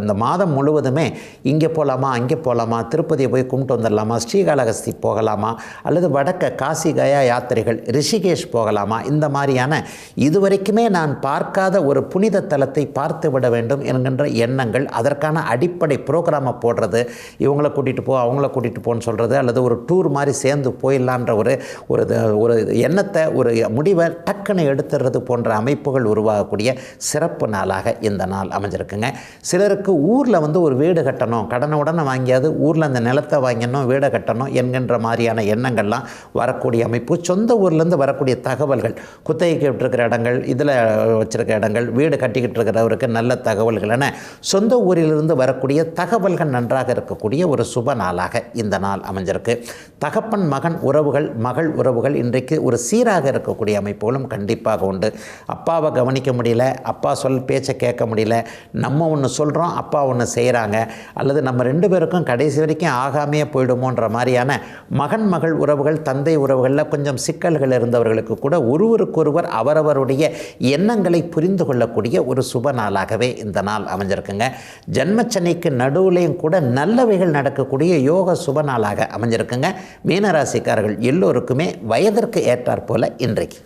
இந்த மாதம் முழுவதுமே இங்கே போகலாமா அங்கே போகலாமா, திருப்பதியை போய் கும்பிட்டு வந்துடலாமா, ஸ்ரீகாளஹஸ்தி போகலாமா, அல்லது வடக்க காசி கயா யாத்திரைகள் ரிஷிகேஷ் போகலாமா, இந்த மாதிரியான இதுவரைக்குமே நான் பார்க்காத ஒரு புனித தலத்தை பார்த்து விட வேண்டும் என்கின்ற எண்ணங்கள், அதற்கான அடிப்படை ப்ரோக்ராமை போடுறது, இவங்களை கூட்டிகிட்டு போ அவங்கள கூட்டிகிட்டு போன்னு சொல்கிறது, அல்லது ஒரு டூர் மாதிரி சேர்ந்து போயிடலான்ற ஒரு எண்ணத்தை ஒரு முடிவை டக்குன்னு எடுத்துறது போன்ற அமைப்புகள் உருவாகக்கூடிய சிறப்பு நாளாக இந்த நாள் அமைஞ்சிருக்குங்க. சிலருக்கு ஊரில் ஒரு வீடு கட்டணும், கடனை உடனே வாங்கியாவது ஊரில் அந்த நிலத்தை வாங்கணும், வீடை கட்டணும் என்கின்ற மாதிரியான எண்ணங்கள்லாம் வரக்கூடிய அமைப்பு. சொந்த ஊர்லேருந்து வரக்கூடிய தகவல்கள், குத்தகைக்கு விட்டுருக்கிற இடங்கள், இதில் வச்சுருக்க இடங்கள், வீடு கட்டிக்கிட்டு இருக்கிறவருக்கு நல்ல தகவல்கள் என சொந்த ஊரிலிருந்து வரக்கூடிய தகவல்கள் நன்றாக இருக்கக்கூடிய ஒரு சுப நாளாக இந்த நாள் அமைஞ்சிருக்கு. தகப்பன் மகன் உறவுகள், மகள் உறவுகள் இன்றைக்கு ஒரு சீராக இருக்கக்கூடிய அமைப்புகளும் கண்டிப்பாக உண்டு. அப்பாவை கவனிக்க முடியல, அப்பா சொல் பேச்சை கேட்க முடியல, நம்ம ஒன்று சொல்கிறோம் அப்பா ஒன்று செய்கிறாங்க, அல்லது நம்ம 2 பேருக்கும் கடைசி வரைக்கும் ஆகாமையே போயிடுமோன்ற மாதிரியான மகன் மகள் உறவுகள், தந்தை உறவுகளில் கொஞ்சம் சிக்கல்கள் இருந்தவர்களுக்கு கூட ஒருவருக்கொருவர் அவரவருடைய எண்ணங்களை புரிந்து கொள்ளக்கூடிய ஒரு சுப நாளாகவே இந்த நாள் அமைஞ்சிருக்குங்க. ஜென்மச்சனிக்கு நடுவுலையும் கூட நல்லவைகள் நடக்கக்கூடிய யோக சுப நாளாக அமைஞ்சிருக்குங்க. மீனராசிக்காரர்கள் எல்லோருக்குமே வயதிற்கு ஏற்றாற் போல இன்றைக்கு.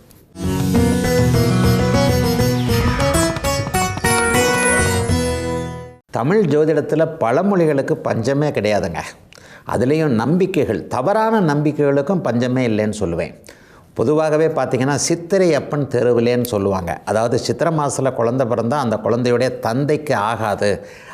தமிழ் ஜோதிடத்தில் பழமொழிகளுக்கு பஞ்சமே கிடையாதுங்க. அதுலேயும் நம்பிக்கைகள், தவறான நம்பிக்கைகளுக்கும் பஞ்சமே இல்லைன்னு சொல்லுவேன். பொதுவாகவே பார்த்திங்கன்னா சித்திரை அப்பன் தெருவிலேன்னு சொல்லுவாங்க. அதாவது சித்திரை மாதத்தில் குழந்தை பிறந்தால் அந்த குழந்தையுடைய தந்தைக்கு ஆகாது,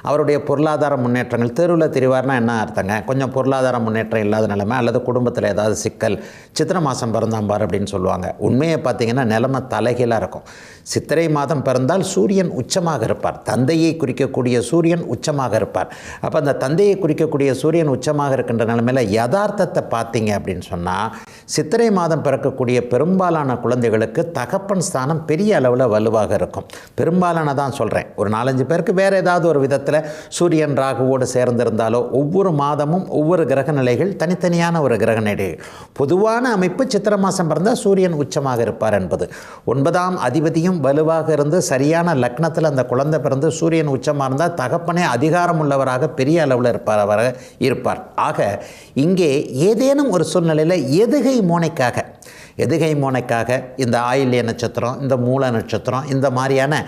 அவருடைய பொருளாதார முன்னேற்றங்கள், தெருவில் திரிவார்னா என்ன அர்த்தங்க, கொஞ்சம் பொருளாதார முன்னேற்றம் இல்லாத நிலைமை அல்லது குடும்பத்தில் ஏதாவது சிக்கல், சித்திரை மாதம் பிறந்தாம்பார் அப்படின்னு சொல்லுவாங்க. உண்மையை பார்த்திங்கன்னா நிலைமை தலைகீழாக இருக்கும். சித்திரை மாதம் பிறந்தால் சூரியன் உச்சமாக இருப்பார், தந்தையை குறிக்கக்கூடிய சூரியன் உச்சமாக இருப்பார். அப்போ அந்த தந்தையை குறிக்கக்கூடிய சூரியன் உச்சமாக இருக்கின்ற நிலைமையில் யதார்த்தத்தை பார்த்தீங்க அப்படின்னு சொன்னால் சித்திரை மாதம் பிறக்கக்கூடிய பெரும்பாலான குழந்தைகளுக்கு தகப்பன் ஸ்தானம் பெரிய அளவில் வலுவாக இருக்கும். பெரும்பாலான தான் சொல்கிறேன், ஒரு 4-5 பேருக்கு வேறு ஏதாவது ஒரு விதத்தில் சூரியன் ராகுவோடு சேர்ந்திருந்தாலோ ஒவ்வொரு மாதமும் ஒவ்வொரு கிரக நிலைகள் தனித்தனியான ஒரு கிரக நிலைகள். பொதுவான அமைப்பு சித்திரை மாதம் பிறந்தால் சூரியன் உச்சமாக இருப்பார் என்பது. 9ஆம் அதிபதியும் வலுவாக இருந்து சரியான லக்னத்தில் அந்த குழந்தை பிறந்து சூரியன் உச்சமாக இருந்தால் தகப்பனே அதிகாரம் உள்ளவராக பெரிய அளவில் இருப்பார். ஆக இங்கே ஏதேனும் ஒரு சூழ்நிலையில் எதுகை மோனைக்காக இந்த ஆயில்ய நட்சத்திரம், இந்த மூல நட்சத்திரம், இந்த மாதிரியான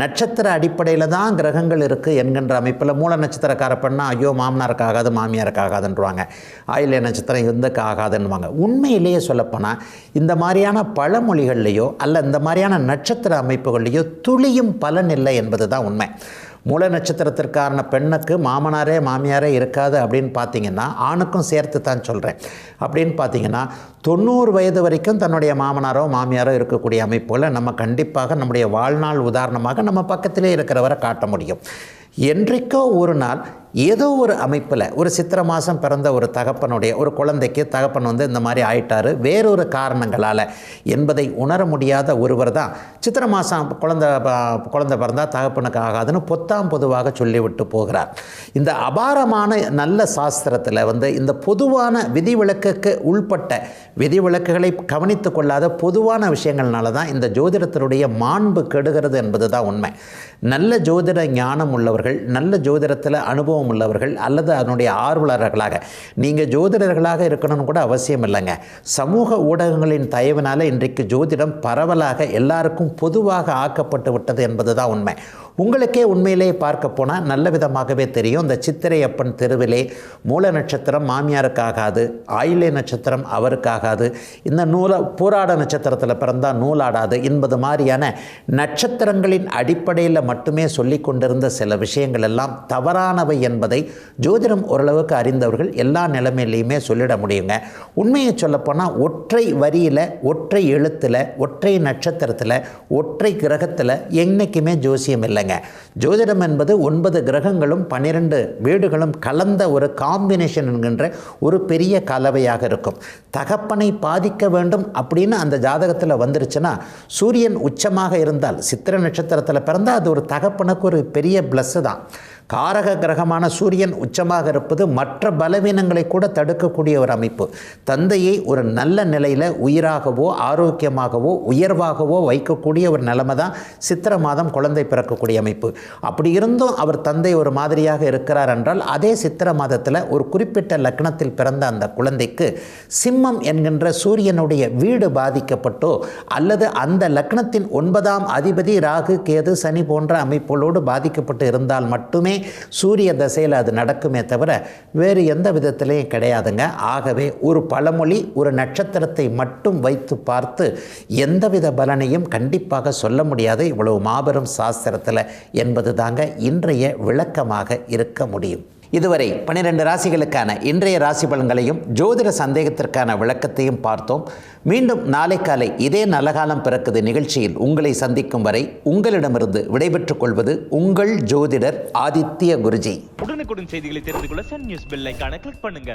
நட்சத்திர அடிப்படையில் தான் கிரகங்கள் இருக்குது என்கின்ற அமைப்பில் மூல நட்சத்திரக்கார பெண்ணா ஐயோ மாமனாருக்கு ஆகாது மாமியாருக்கு ஆகாதுன்றவாங்க, ஆயில்ய நட்சத்திரம் எந்தக்கு ஆகாதுன்னுவாங்க. உண்மையிலேயே சொல்லப்போனால் இந்த மாதிரியான பழமொழிகள்லையோ அல்ல இந்த மாதிரியான நட்சத்திர அமைப்புகள்லையோ துளியும் பலன் இல்லை என்பது தான் உண்மை. மூல நட்சத்திரத்திற்கான பெண்ணுக்கு மாமனாரே மாமியாரே இருக்காது அப்படின்னு பார்த்தீங்கன்னா, ஆணுக்கும் சேர்த்து தான் சொல்கிறேன். அப்படின்னு பார்த்தீங்கன்னா 90 வயது வரைக்கும் தன்னுடைய மாமனாரோ மாமியாரோ இருக்கக்கூடிய அமைப்புகளை நம்ம கண்டிப்பாக நம்முடைய வாழ்நாள் உதாரணமாக நம்ம பக்கத்திலே இருக்கிறவரை காட்ட முடியும். என்றைக்கோ ஒரு நாள் ஏதோ ஒரு அமைப்பில் ஒரு சித்திரை மாதம் பிறந்த ஒரு தகப்பனுடைய ஒரு குழந்தைக்கு தகப்பன் இந்த மாதிரி ஆயிட்டார் வேறொரு காரணங்களால் என்பதை உணர முடியாத ஒருவர் தான் சித்திரை மாதம் குழந்தை பிறந்தால் தகப்பனுக்கு ஆகாதுன்னு பொதுவாக சொல்லிவிட்டு போகிறார். இந்த அபாரமான நல்ல சாஸ்திரத்தில் இந்த பொதுவான விதிவிலக்குக்கு உள்பட்ட விதிவிலக்குகளை கவனித்து கொள்ளாத பொதுவான விஷயங்கள்னால தான் இந்த ஜோதிடத்தினுடைய மாண்பு கெடுகிறது என்பது தான் உண்மை. நல்ல ஜோதிட ஞானம் உள்ளவர்கள், நல்ல ஜோதிடத்தில் அனுபவம் உள்ளவர்கள் அல்லது அதனுடைய ஆர்வலர்களாக நீங்கள் ஜோதிடர்களாக இருக்கணும்னு கூட அவசியம் இல்லைங்க. சமூக ஊடகங்களின் தயவினால் இன்றைக்கு ஜோதிடம் பரவலாக எல்லாருக்கும் பொதுவாக ஆக்கப்பட்டு விட்டது என்பது தான் உண்மை. உங்களுக்கே உண்மையிலே பார்க்க போனால் நல்ல விதமாகவே தெரியும். இந்த சித்திரை அப்பன் தெருவிலே மூல நட்சத்திரம் மாமியாருக்காகாது, ஆயில்ய நட்சத்திரம் அவருக்காகாது, இந்த பூராட நட்சத்திரத்தில் பிறந்தால் நூலாடாது என்பது மாதிரியான நட்சத்திரங்களின் அடிப்படையில் மட்டுமே சொல்லி கொண்டிருந்த சில விஷயங்கள் எல்லாம் தவறானவை என்பதை ஜோதிடம் ஓரளவுக்கு அறிந்தவர்கள் எல்லா நிலைமையிலையுமே சொல்லிட முடியுங்க. உண்மையை சொல்லப்போனால் ஒற்றை வரியில், ஒற்றை எழுத்தில், ஒற்றை நட்சத்திரத்தில், ஒற்றை கிரகத்தில் என்றைக்குமே ஜோசியம் இல்லைங்க. ஜோதிடம் என்பது 9 கிரகங்களும் 12 வீடுகளும் கலந்த ஒரு காம்பினேஷன் என்கின்ற ஒரு பெரிய கலவையாக இருக்கும். தகப்பனை பாதிக்க வேண்டும் அப்படின்னு அந்த ஜாதகத்தில் வந்துருச்சுன்னா, சூரியன் உச்சமாக இருந்தால் சித்திரை நட்சத்திரத்தில் பிறந்தால் அது ஒரு தகப்பனுக்கு ஒரு பெரிய ப்ளஸ்ஸு தான். காரக கிரகமான சூரியன் உச்சமாக இருப்பது மற்ற பலவீனங்களை கூட தடுக்கக்கூடிய ஒரு அமைப்பு. தந்தையை ஒரு நல்ல நிலையில் உயிராகவோ ஆரோக்கியமாகவோ உயர்வாகவோ வைக்கக்கூடிய ஒரு நிலைமை தான் சித்திரை மாதம் குழந்தை பிறக்கக்கூடிய அமைப்பு. அப்படி இருந்தும் அவர் தந்தை ஒரு மாதிரியாக இருக்கிறார் என்றால், அதே சித்திரை மாதத்தில் ஒரு குறிப்பிட்ட லக்னத்தில் பிறந்த அந்த குழந்தைக்கு சிம்மம் என்கின்ற சூரியனுடைய வீடு பாதிக்கப்பட்டோ அல்லது அந்த லக்னத்தின் 9ஆம் அதிபதி ராகு கேது சனி போன்ற அமைப்புகளோடு பாதிக்கப்பட்டு இருந்தால் மட்டுமே சூரிய தசையில் அது நடக்குமே தவிர வேறு எந்த விதத்திலையும் கிடையாதுங்க. ஆகவே ஒரு பழமொழி ஒரு நட்சத்திரத்தை மட்டும் வைத்து பார்த்து எந்தவித பலனையும் கண்டிப்பாக சொல்ல முடியாது இவ்வளவு மாபெரும் சாஸ்திரத்தில் என்பது தாங்க இன்றைய விளக்கமாக இருக்க முடியும். இதுவரை 12 ராசிகளுக்கான இன்றைய ராசி பலன்களையும் ஜோதிட சந்தேகத்திற்கான விளக்கத்தையும் பார்த்தோம். மீண்டும் நாளை காலை இதே நல்லகாலம் பிறக்குது நிகழ்ச்சியில் உங்களை சந்திக்கும் வரை உங்களிடமிருந்து விடைபெற்றுக் கொள்வது உங்கள் ஜோதிடர் ஆதித்ய குருஜி. உடனுக்குடன் செய்திகளை தெரிந்து கொள்ள சன் நியூஸ் பெல் ஐகானை கிளிக் பண்ணுங்க.